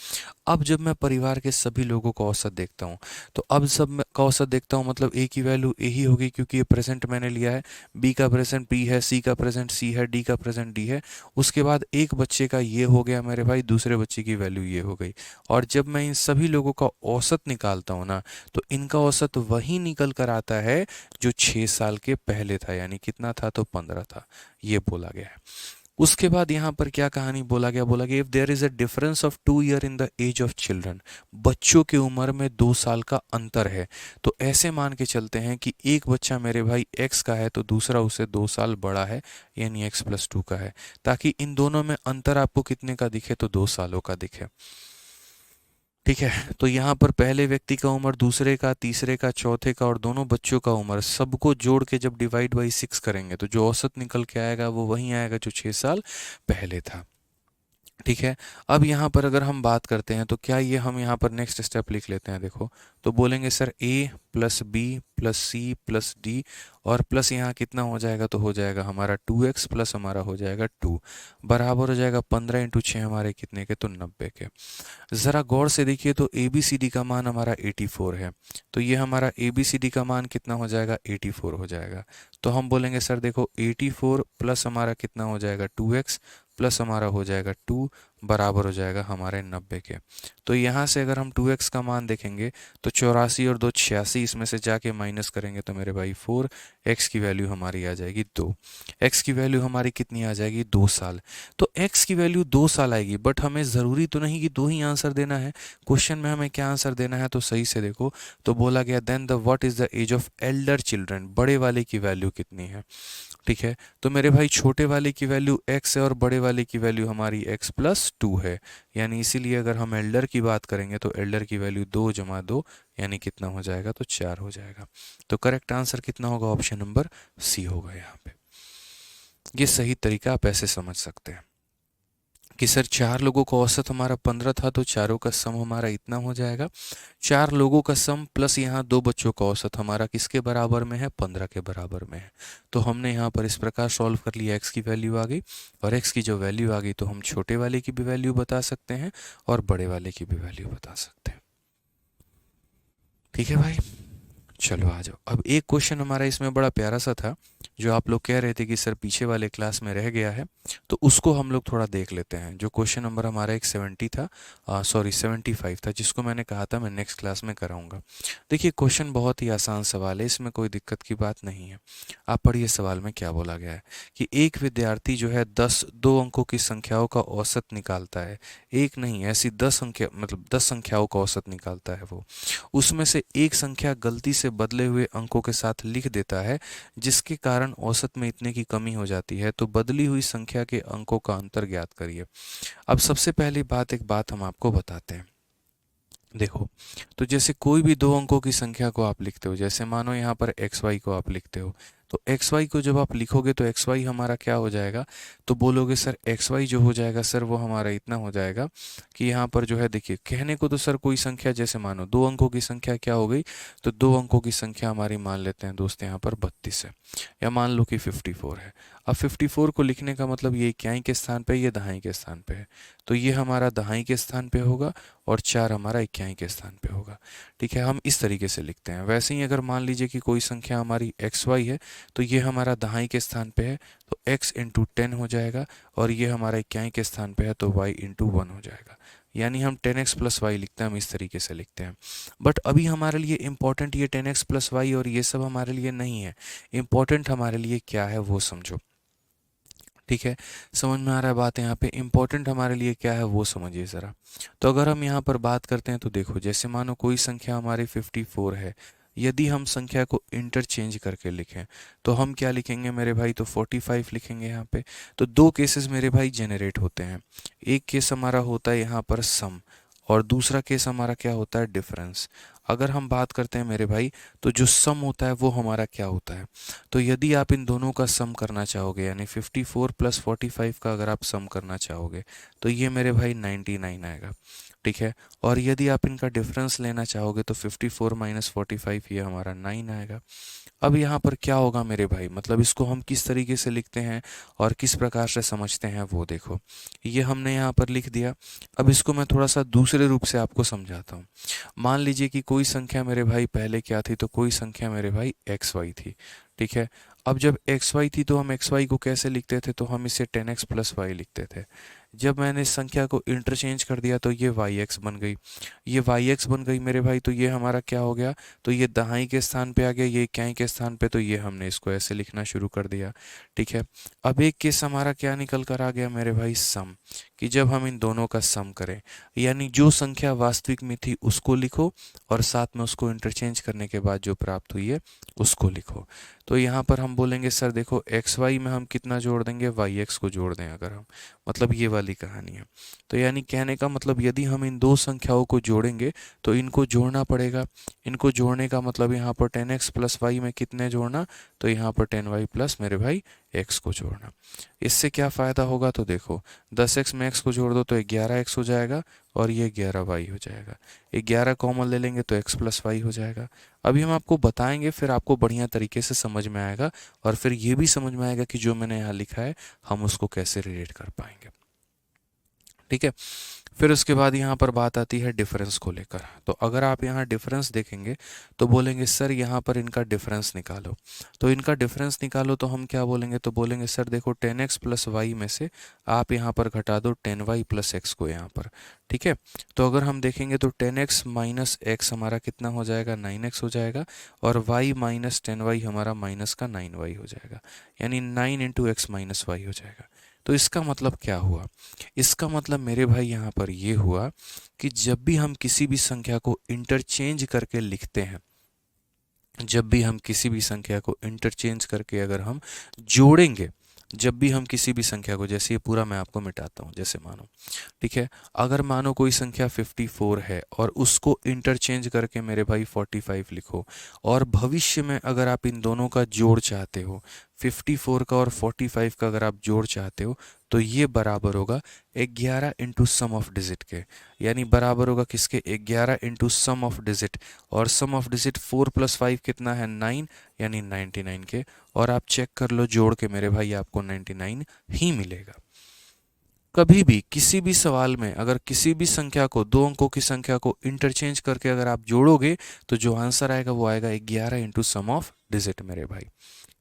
अब जब मैं परिवार के सभी लोगों का औसत देखता हूँ तो अब का औसत देखता हूँ, मतलब ए की वैल्यू ए ही होगी क्योंकि ये प्रेजेंट मैंने लिया है, बी का प्रेजेंट बी है, सी का प्रेजेंट सी है, डी का प्रेजेंट डी है। उसके बाद एक बच्चे का ये हो गया मेरे भाई, दूसरे बच्चे की वैल्यू ये हो गई। और जब मैं इन सभी लोगों का औसत निकालता हूँ ना तो इनका औसत वही निकल कर आता है जो 6 साल के पहले था। यानी कितना था, तो 15 था। ये बोला गया है। उसके बाद यहाँ पर क्या कहानी बोला गया, बोला गया if there is a difference of 2 year in the age of children, बच्चों की उम्र में 2 साल का अंतर है, तो ऐसे मान के चलते हैं कि एक बच्चा मेरे भाई x का है तो दूसरा उसे 2 साल बड़ा है, यानी x+2 का है, ताकि इन दोनों में अंतर आपको कितने का दिखे, तो 2 सालों का दिखे। ठीक है, तो यहाँ पर पहले व्यक्ति का उम्र, दूसरे का, तीसरे का, चौथे का और दोनों बच्चों का उम्र सबको जोड़ के जब डिवाइड बाई 6 करेंगे तो जो औसत निकल के आएगा वो वही आएगा जो 6 साल पहले था। ठीक है, अब यहाँ पर अगर हम बात करते हैं तो क्या ये हम यहाँ पर नेक्स्ट स्टेप लिख लेते हैं। देखो, तो तो बोलेंगे sir a plus B plus C plus D और प्लस यहाँ कितना हो जाएगा, तो हो जाएगा हमारा 2x प्लस हमारा हो जाएगा 2 बराबर हो जाएगा 15 इंटू 6 हमारे कितने के, तो 90 के। ज़रा गौर से देखिए तो ए बी सी डी का मान हमारा 84 है, तो ये हमारा ए बी सी डी का मान कितना हो जाएगा, 84 हो जाएगा। तो हम बोलेंगे सर देखो 84 प्लस हमारा कितना हो जाएगा 2x प्लस हमारा हो जाएगा 2 बराबर हो जाएगा हमारे 90 के। तो यहाँ से अगर हम 2x का मान देखेंगे तो 84 और 2 86, इसमें से जाके माइनस करेंगे तो मेरे भाई 4, x की वैल्यू हमारी आ जाएगी 2। x की वैल्यू हमारी कितनी आ जाएगी, 2 साल। तो x की वैल्यू 2 साल आएगी, बट हमें ज़रूरी तो नहीं कि 2 ही आंसर देना है। क्वेश्चन में हमें क्या आंसर देना है, तो सही से देखो तो बोला गया then the what is the age of elder children, बड़े वाले की वैल्यू कितनी है। ठीक है, तो मेरे भाई छोटे वाले की वैल्यू x है और बड़े वाले की वैल्यू हमारी x प्लस 2 है, यानी इसीलिए अगर हम एल्डर की बात करेंगे तो एल्डर की वैल्यू 2 जमा 2 यानी कितना हो जाएगा, तो 4 हो जाएगा। तो करेक्ट आंसर कितना होगा, ऑप्शन नंबर सी होगा यहाँ पे। ये सही तरीका आप ऐसे समझ सकते हैं कि सर 4 लोगों का औसत हमारा 15 था, तो चारों का सम हमारा इतना हो जाएगा। 4 लोगों का सम प्लस यहाँ 2 बच्चों का औसत हमारा किसके बराबर में है, 15 के बराबर में है। तो हमने यहाँ पर इस प्रकार सॉल्व कर लिया, x की वैल्यू आ गई और x की जो वैल्यू आ गई तो हम छोटे वाले की भी वैल्यू बता सकते हैं और बड़े वाले की भी वैल्यू बता सकते हैं। ठीक है भाई, चलो आ जाओ। अब एक क्वेश्चन हमारा इसमें बड़ा प्यारा सा था जो आप लोग कह रहे थे कि सर पीछे वाले क्लास में रह गया है, तो उसको हम लोग थोड़ा देख लेते हैं। जो क्वेश्चन नंबर हमारा एक 70 था, सॉरी 75 था, जिसको मैंने कहा था मैं नेक्स्ट क्लास में कराऊंगा। देखिए क्वेश्चन बहुत ही आसान सवाल है, इसमें कोई दिक्कत की बात नहीं है। आप पढ़िए सवाल में क्या बोला गया है कि एक विद्यार्थी जो है 2 अंकों की संख्याओं का औसत निकालता है। एक नहीं, ऐसी 10 संख्या मतलब 10 संख्याओं का औसत निकालता है वो। उसमें से एक संख्या गलती से बदले हुए अंकों के साथ लिख देता है, जिसके कारण औसत में इतने की कमी हो जाती है। तो बदली हुई संख्या के अंकों का अंतर ज्ञात करिए। अब सबसे पहली बात, एक बात हम आपको बताते हैं। देखो, तो जैसे कोई भी 2 अंकों की संख्या को आप लिखते हो, जैसे मानो यहाँ पर एक्स वाई को आप लिखते हो, तो एक्स वाई को जब आप लिखोगे तो एक्स वाई हमारा क्या हो जाएगा, तो बोलोगे सर एक्स वाई जो हो जाएगा सर वो हमारा इतना हो जाएगा कि यहाँ पर जो है देखिए, कहने को तो सर कोई संख्या जैसे मानो 2 अंकों की संख्या क्या हो गई, तो 2 अंकों की संख्या हमारी मान लेते हैं दोस्त यहाँ पर 32 है, या मान लो कि 54 है। अब 54 को लिखने का मतलब ये इक्याई के स्थान पे, ये दहाई के स्थान पे है, तो ये हमारा दहाई के स्थान पे होगा और 4 हमारा इक्याई के स्थान पे होगा। ठीक है, हम इस तरीके से लिखते हैं। वैसे ही अगर मान लीजिए कि कोई संख्या हमारी एक्स वाई है, तो ये हमारा दहाई के स्थान पे है, तो x इंटू 10 हो जाएगा, और ये हमारा इक्याई के स्थान पे है तो y इंटू 1 हो जाएगा। यानी हम 10x प्लस वाई लिखते हैं, हम इस तरीके से लिखते हैं। बट अभी हमारे लिए इम्पोर्टेंट ये 10x प्लस वाई और ये सब हमारे लिए नहीं है। इम्पोर्टेंट हमारे लिए क्या है वो समझो। ठीक है, समझ में आ रहा है बात, यहाँ पे इम्पोर्टेंट हमारे लिए क्या है वो समझिए ज़रा। तो अगर हम यहाँ पर बात करते हैं तो देखो, जैसे मानो कोई संख्या हमारी 54 है, यदि हम संख्या को इंटरचेंज करके लिखें तो हम क्या लिखेंगे मेरे भाई, तो 45 लिखेंगे यहाँ पे। तो 2 केसेस मेरे भाई जेनरेट होते हैं। एक केस हमारा होता है यहाँ पर सम, और दूसरा केस हमारा क्या होता है, डिफरेंस। अगर हम बात करते हैं मेरे भाई, तो जो सम होता है वो हमारा क्या होता है, तो यदि आप इन दोनों का सम करना चाहोगे, यानी 54 प्लस 45 का अगर आप सम करना चाहोगे तो ये मेरे भाई 99 आएगा। ठीक है, और यदि आप इनका डिफरेंस लेना चाहोगे तो 54 माइनस 45 ये हमारा 9 आएगा। अब यहाँ पर क्या होगा मेरे भाई, मतलब इसको हम किस तरीके से लिखते हैं और किस प्रकार से समझते हैं वो देखो। ये हमने यहाँ पर लिख दिया। अब इसको मैं थोड़ा सा दूसरे रूप से आपको समझाता हूँ। मान लीजिए कि कोई संख्या मेरे भाई पहले क्या थी, तो कोई संख्या मेरे भाई एक्स वाई थी। ठीक है, अब जब एक्स वाई थी तो हम एक्स वाई को कैसे लिखते थे, तो हम इसे 10x प्लस वाई लिखते थे। जब मैंने इस संख्या को इंटरचेंज कर दिया तो ये वाई एक्स बन गई। ये वाई एक्स बन गई मेरे भाई, तो ये हमारा क्या हो गया, तो ये दहाई के स्थान पे आ गया, ये इक्याई के स्थान पे, तो ये हमने इसको ऐसे लिखना शुरू कर दिया। ठीक है, अब एक केस हमारा क्या निकल कर आ गया मेरे भाई, सम, कि जब हम इन दोनों का सम करें, यानी जो संख्या वास्तविक में थी उसको लिखो और साथ में उसको इंटरचेंज करने के बाद जो प्राप्त हुई है उसको लिखो। तो यहाँ पर हम बोलेंगे सर देखो एक्स वाई में हम कितना जोड़ देंगे, वाई एक्स को जोड़ दें अगर हम, मतलब ये वाली कहानी है। तो यानी कहने का मतलब यदि हम इन 2 संख्याओं को जोड़ेंगे तो इनको जोड़ना पड़ेगा। इनको जोड़ने का मतलब यहाँ पर 10x प्लस वाई में कितने जोड़ना, तो यहाँ पर 10y प्लस मेरे भाई x को जोड़ना। इससे क्या फ़ायदा होगा तो देखो 10x में x को जोड़ दो तो 11x हो जाएगा और ये 11y हो जाएगा। 11 कॉमन ले लेंगे तो x प्लस वाई हो जाएगा। अभी हम आपको बताएंगे, फिर आपको बढ़िया तरीके से समझ में आएगा और फिर ये भी समझ में आएगा कि जो मैंने यहाँ लिखा है हम उसको कैसे रिलेट कर पाएंगे। ठीक है, फिर उसके बाद यहाँ पर बात आती है डिफरेंस को लेकर। तो अगर आप यहाँ डिफरेंस देखेंगे तो बोलेंगे सर यहाँ पर इनका डिफरेंस निकालो। तो इनका डिफरेंस निकालो तो हम क्या बोलेंगे, तो बोलेंगे सर देखो 10x प्लस वाई में से आप यहाँ पर घटा दो 10y प्लस एक्स को यहाँ पर। ठीक है, तो अगर हम देखेंगे तो 10x माइनस एक्स हमारा कितना हो जाएगा, 9x हो जाएगा, और y माइनस 10y हमारा माइनस का 9y हो जाएगा, यानी 9 इंटू एक्स माइनस वाई हो जाएगा। तो इसका मतलब क्या हुआ, इसका मतलब मेरे भाई यहाँ पर ये हुआ कि जब भी हम किसी भी संख्या को इंटरचेंज करके लिखते हैं, जब भी हम किसी भी संख्या को इंटरचेंज करके अगर हम जोड़ेंगे, जब भी हम किसी भी संख्या को, जैसे ये पूरा मैं आपको मिटाता हूँ, जैसे मानो, ठीक है, अगर मानो कोई संख्या 54 है और उसको इंटरचेंज करके मेरे भाई 45 लिखो, और भविष्य में अगर आप इन दोनों का जोड़ चाहते हो, 54 का और 45 का अगर आप जोड़ चाहते हो, तो ये बराबर होगा 11 इंटू सम ऑफ डिजिट के, यानी बराबर होगा किसके, 11 इंटू सम ऑफ डिजिट, और सम ऑफ डिजिट 4 प्लस 5 कितना है 9, यानी 99 के, और आप चेक कर लो जोड़ के मेरे भाई आपको 99 ही मिलेगा। कभी भी किसी भी सवाल में अगर किसी भी संख्या को, दो अंकों की संख्या को इंटरचेंज करके अगर आप जोड़ोगे तो जो आंसर आएगा वो आएगा 11 इंटू सम ऑफ डिजिट मेरे भाई।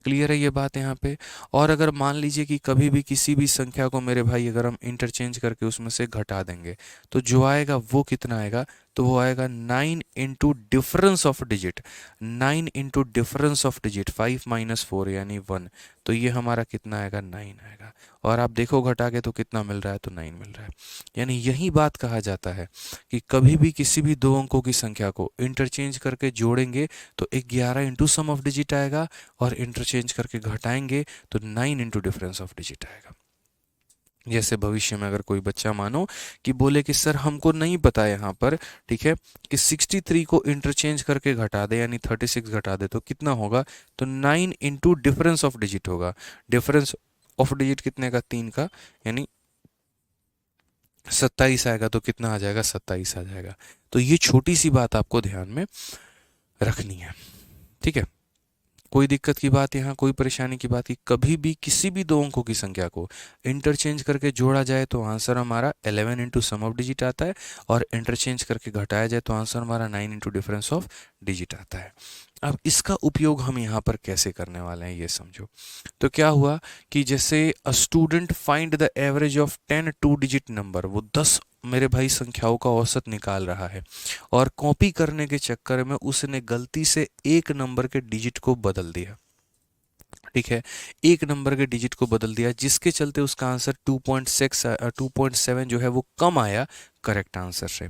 क्लियर है ये बात यहाँ पे। और अगर मान लीजिए कि कभी भी किसी भी संख्या को मेरे भाई अगर हम इंटरचेंज करके उसमें से घटा देंगे तो जो आएगा वो कितना आएगा, तो वो आएगा 9 into difference of digit, 9 into difference of digit, 5 minus 4 यानी 1, तो ये हमारा कितना आएगा 9 आएगा। और आप देखो घटा के तो कितना मिल रहा है, तो 9 मिल रहा है। यानी यही बात कहा जाता है कि कभी भी किसी भी दो अंकों की संख्या को इंटरचेंज करके जोड़ेंगे तो 11 इंटू सम ऑफ डिजिट आएगा, और इंटरचेंज करके घटाएंगे तो 9 इंटू डिफरेंस ऑफ डिजिट आएगा। जैसे भविष्य में अगर कोई बच्चा मानो कि बोले कि सर हमको नहीं पता यहाँ पर, ठीक है, कि 63 को इंटरचेंज करके घटा दे यानी 36 घटा दे तो कितना होगा, तो 9 इंटू डिफरेंस ऑफ डिजिट होगा। डिफरेंस ऑफ डिजिट कितने का, 3 का, यानी 27 आएगा, तो कितना आ जाएगा, 27 आ जाएगा। तो ये छोटी सी बात आपको ध्यान में रखनी है। ठीक है, कोई दिक्कत की बात यहाँ, कोई परेशानी की बात, कि कभी भी किसी भी दो अंकों की संख्या को इंटरचेंज करके जोड़ा जाए तो आंसर हमारा 11 इंटू सम ऑफ डिजिट आता है, और इंटरचेंज करके घटाया जाए तो आंसर हमारा 9 इंटू डिफरेंस ऑफ डिजिट आता है। अब इसका उपयोग हम यहाँ पर कैसे करने वाले हैं ये समझो। तो क्या हुआ कि जैसे a student find the average of 10 two digit number, वो 10 मेरे भाई संख्याओं का औसत निकाल रहा है, और कॉपी करने के चक्कर में उसने गलती से एक नंबर के डिजिट को बदल दिया। ठीक है, एक नंबर के डिजिट को बदल दिया, जिसके चलते उसका आंसर 2.7 जो है वो कम आया करेक्ट आंसर से।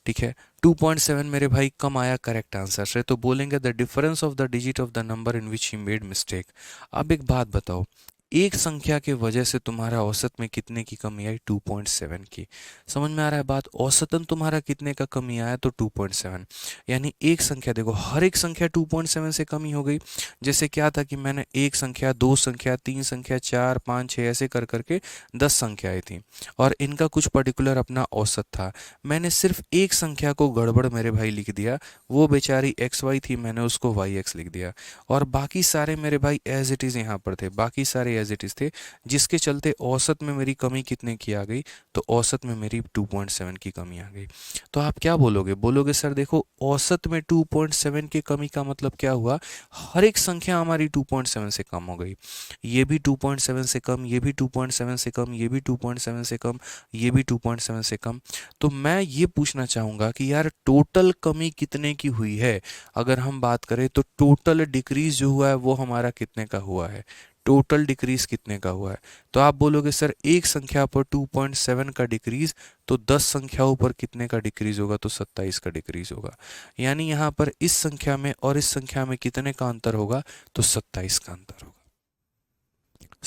ठीक है, 2.7 मेरे भाई कम आया करेक्ट आंसर से, तो बोलेंगे the difference of the digit of the number in which he made mistake. अब एक बात बताओ, एक संख्या के वजह से तुम्हारा औसत में कितने की कमी आई, 2.7 की। समझ में आ रहा है बात, औसतन तुम्हारा कितने का कमी आया, तो 2.7, यानी एक संख्या, देखो हर एक संख्या 2.7 से कमी हो गई। जैसे क्या था कि मैंने एक संख्या, दो संख्या, तीन संख्या, 4, 5, 6 ऐसे कर करके 10 संख्याएं थी, और इनका कुछ पर्टिकुलर अपना औसत था। मैंने सिर्फ एक संख्या को गड़बड़ मेरे भाई लिख दिया, वो बेचारी XY थी, मैंने उसको YX लिख दिया, और बाकी सारे मेरे भाई एज इट इज़ यहाँ पर थे, बाकी सारे एज इट इज़ थे, जिसके चलते औसत में मेरी कमी कितने की आ गई, तो औसत में मेरी 2.7 की कमी आ गई। तो आप क्या बोलोगे, बोलोगे सर देखो औसत में 2.7 की कमी का मतलब क्या हुआ, हर एक संख्या हमारी 2.7 से कम हो गई, ये भी 2.7 से कम, ये भी 2.7 से कम, ये भी 2.7 से कम, ये भी 2.7 से कम। तो मैं ये पूछना चाहूँगा कि यार टोटल कमी कितने की हुई है, अगर हम बात करें तो टोटल डिक्रीज जो हुआ है वो हमारा कितने का हुआ है, टोटल डिक्रीज कितने का हुआ है। तो आप बोलोगे सर एक संख्या पर 2.7 का डिक्रीज, तो 10 संख्याओं पर कितने का डिक्रीज होगा, तो 27 का डिक्रीज होगा। यानी यहाँ पर इस संख्या में और इस संख्या में कितने का अंतर होगा, तो 27 का अंतर होगा।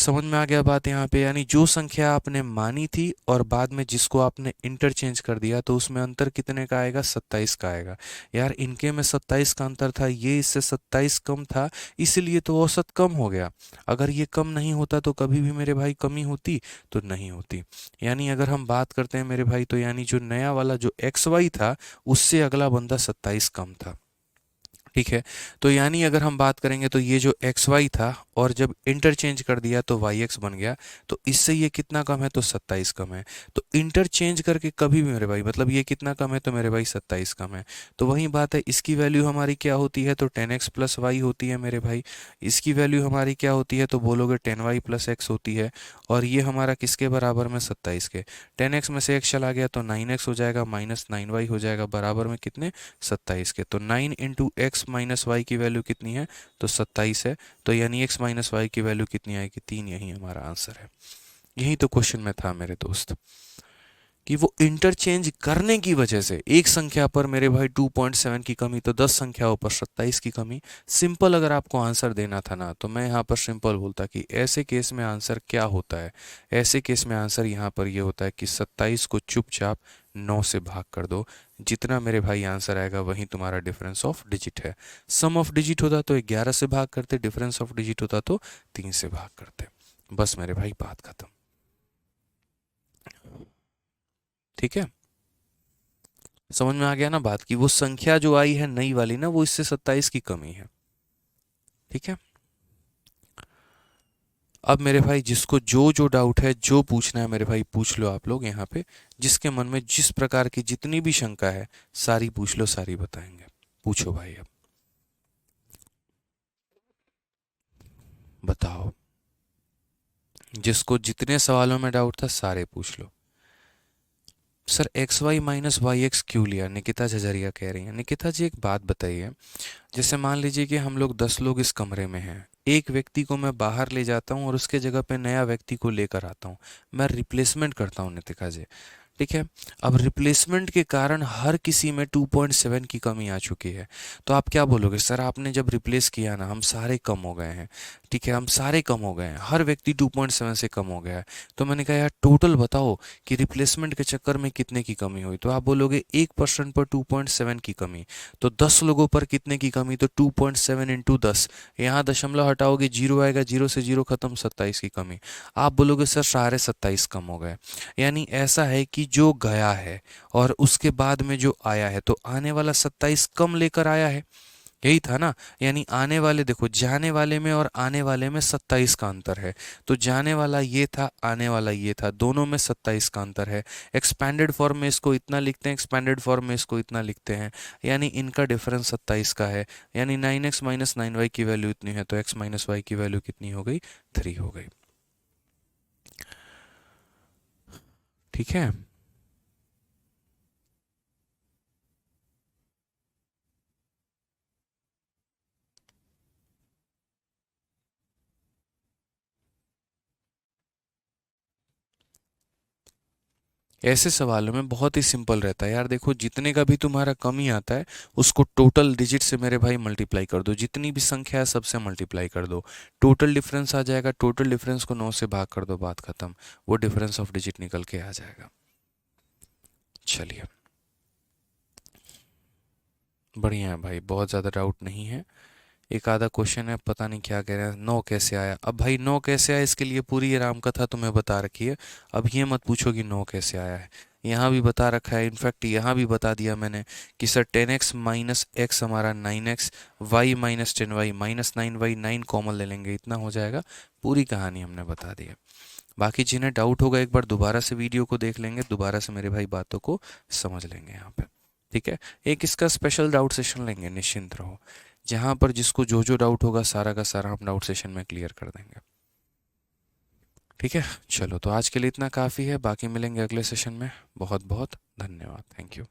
समझ में आ गया बात यहाँ पे? यानी जो संख्या आपने मानी थी और बाद में जिसको आपने इंटरचेंज कर दिया तो उसमें अंतर कितने का आएगा? 27 का आएगा। यार इनके में 27 का अंतर था, ये इससे 27 कम था, इसलिए तो औसत कम हो गया। अगर ये कम नहीं होता तो कभी भी मेरे भाई कमी होती? तो नहीं होती। यानी अगर हम बात करते हैं मेरे भाई, तो यानी जो नया वाला जो एक्स वाई था उससे अगला बंदा 27 कम था। ठीक है, तो यानी अगर हम बात करेंगे तो ये जो एक्स वाई था और जब इंटरचेंज कर दिया तो वाई एक्स बन गया, तो इससे ये कितना कम है? तो 27 कम है। तो इंटरचेंज करके कभी भी मेरे भाई, मतलब ये कितना कम है? तो मेरे भाई 27 कम है। तो वही बात है, इसकी वैल्यू हमारी क्या होती है? तो 10x प्लस वाई होती है मेरे भाई। इसकी वैल्यू हमारी क्या होती है? तो बोलोगे 10y प्लस एक्स होती है। और ये हमारा किसके बराबर में? 27 के। 10x में से x चला गया तो 9x हो जाएगा, माइनस 9y हो जाएगा, बराबर में कितने? 27 के। तो 9 इंटू एक्स माइनस वाई की वैल्यू कितनी है? तो 27 है। तो यानी x माइनस वाई की वैल्यू कितनी आएगी? 3। यही हमारा आंसर है। यही तो क्वेश्चन में था मेरे दोस्त, कि वो इंटरचेंज करने की वजह से एक संख्या पर मेरे भाई 2.7 की कमी, तो 10 संख्याओं पर 27 की कमी। सिंपल अगर आपको आंसर देना था ना, तो मैं यहाँ पर सिंपल बोलता कि ऐसे केस में आंसर क्या होता है। ऐसे केस में आंसर यहाँ पर ये होता है कि 27 को चुपचाप 9 से भाग कर दो। जितना मेरे भाई आंसर आएगा वही तुम्हारा डिफरेंस ऑफ डिजिट है। सम ऑफ डिजिट होता तो 11 से भाग करते, डिफरेंस ऑफ डिजिट होता तो 3 से भाग करते। बस मेरे भाई बात खत्म। ठीक है, समझ में आ गया ना बात, की वो संख्या जो आई है नई वाली ना, वो इससे 27 की कमी है। ठीक है, अब मेरे भाई जिसको जो जो डाउट है, जो पूछना है मेरे भाई पूछ लो आप लोग यहाँ पे। जिसके मन में जिस प्रकार की जितनी भी शंका है सारी पूछ लो, सारी बताएंगे। पूछो भाई, अब बताओ। जिसको जितने सवालों में डाउट था सारे पूछ लो। Sir X Y minus Y X क्यों लिया? निकिता झझरिया कह रही है। निकिता जी एक बात बताइए, जैसे मान लीजिए कि हम लोग 10 लोग इस कमरे में हैं, एक व्यक्ति को मैं बाहर ले जाता हूँ और उसके जगह पे नया व्यक्ति को लेकर आता हूँ, मैं रिप्लेसमेंट करता हूँ नितिका जी। ठीक है, अब रिप्लेसमेंट के कारण हर किसी में 2.7 की कमी आ चुकी है। तो आप क्या बोलोगे? सर आपने जब रिप्लेस किया ना, हम सारे कम हो गए हैं। ठीक है, हम सारे कम हो गए हैं, हर व्यक्ति 2.7 से कम हो गया है। तो मैंने कहा यार टोटल बताओ कि रिप्लेसमेंट के चक्कर में कितने की कमी हुई? तो आप बोलोगे 1% पर 2.7 की कमी। तो 10 लोगों पर कितने की कमी? तो 2.7 इंटू 10, यहाँ दशमलव हटाओगे जीरो आएगा, जीरो से जीरो खत्म, 27 की कमी। आप बोलोगे सर सारे 27 कम हो गए। यानी ऐसा है कि जो गया है और उसके बाद में जो आया है, तो आने वाला 27 कम लेकर आया है। यही था ना? यानी आने वाले, देखो जाने वाले में और आने वाले में 27 का अंतर है। तो जाने वाला ये था, आने वाला ये था, दोनों में 27 का अंतर है। एक्सपैंडेड फॉर्म में इसको इतना लिखते हैं, एक्सपैंडेड फॉर्म में इसको इतना लिखते हैं। यानी इनका डिफरेंस 27 का है। यानी 9x माइनस 9y की वैल्यू इतनी है, तो x माइनस वाई की वैल्यू कितनी हो गई? 3 हो गई। ठीक है, ऐसे सवालों में बहुत ही सिंपल रहता है यार। देखो जितने का भी तुम्हारा कमी आता है उसको टोटल डिजिट से मेरे भाई मल्टीप्लाई कर दो, जितनी भी संख्या है सबसे मल्टीप्लाई कर दो, टोटल डिफरेंस आ जाएगा। टोटल डिफरेंस को 9 से भाग कर दो, बात खत्म। वो डिफरेंस ऑफ डिजिट निकल के आ जाएगा। चलिए, बढ़िया है भाई, बहुत ज़्यादा डाउट नहीं है। एक आधा क्वेश्चन है, पता नहीं क्या कह रहे हैं, 9 कैसे आया? अब भाई 9 कैसे आया, इसके लिए पूरी ये रामकथा तुम्हें बता रखी है। अब ये मत पूछो कि 9 कैसे आया है। यहाँ भी बता रखा है, इनफैक्ट यहाँ भी बता दिया मैंने कि सर 10x माइनस एक्स हमारा 9x, Y minus 10y minus 9y, 9 common ले लेंगे, इतना हो जाएगा। पूरी कहानी हमने बता दी है। बाकी जिन्हें डाउट होगा एक बार दोबारा से वीडियो को देख लेंगे, दोबारा से मेरे भाई बातों को समझ लेंगे यहाँ पे। ठीक है, एक इसका स्पेशल डाउट सेशन लेंगे, निश्चिंत रहो, जहाँ पर जिसको जो जो डाउट होगा सारा का सारा हम डाउट सेशन में क्लियर कर देंगे। ठीक है, चलो तो आज के लिए इतना काफ़ी है, बाकी मिलेंगे अगले सेशन में। बहुत बहुत धन्यवाद, थैंक यू।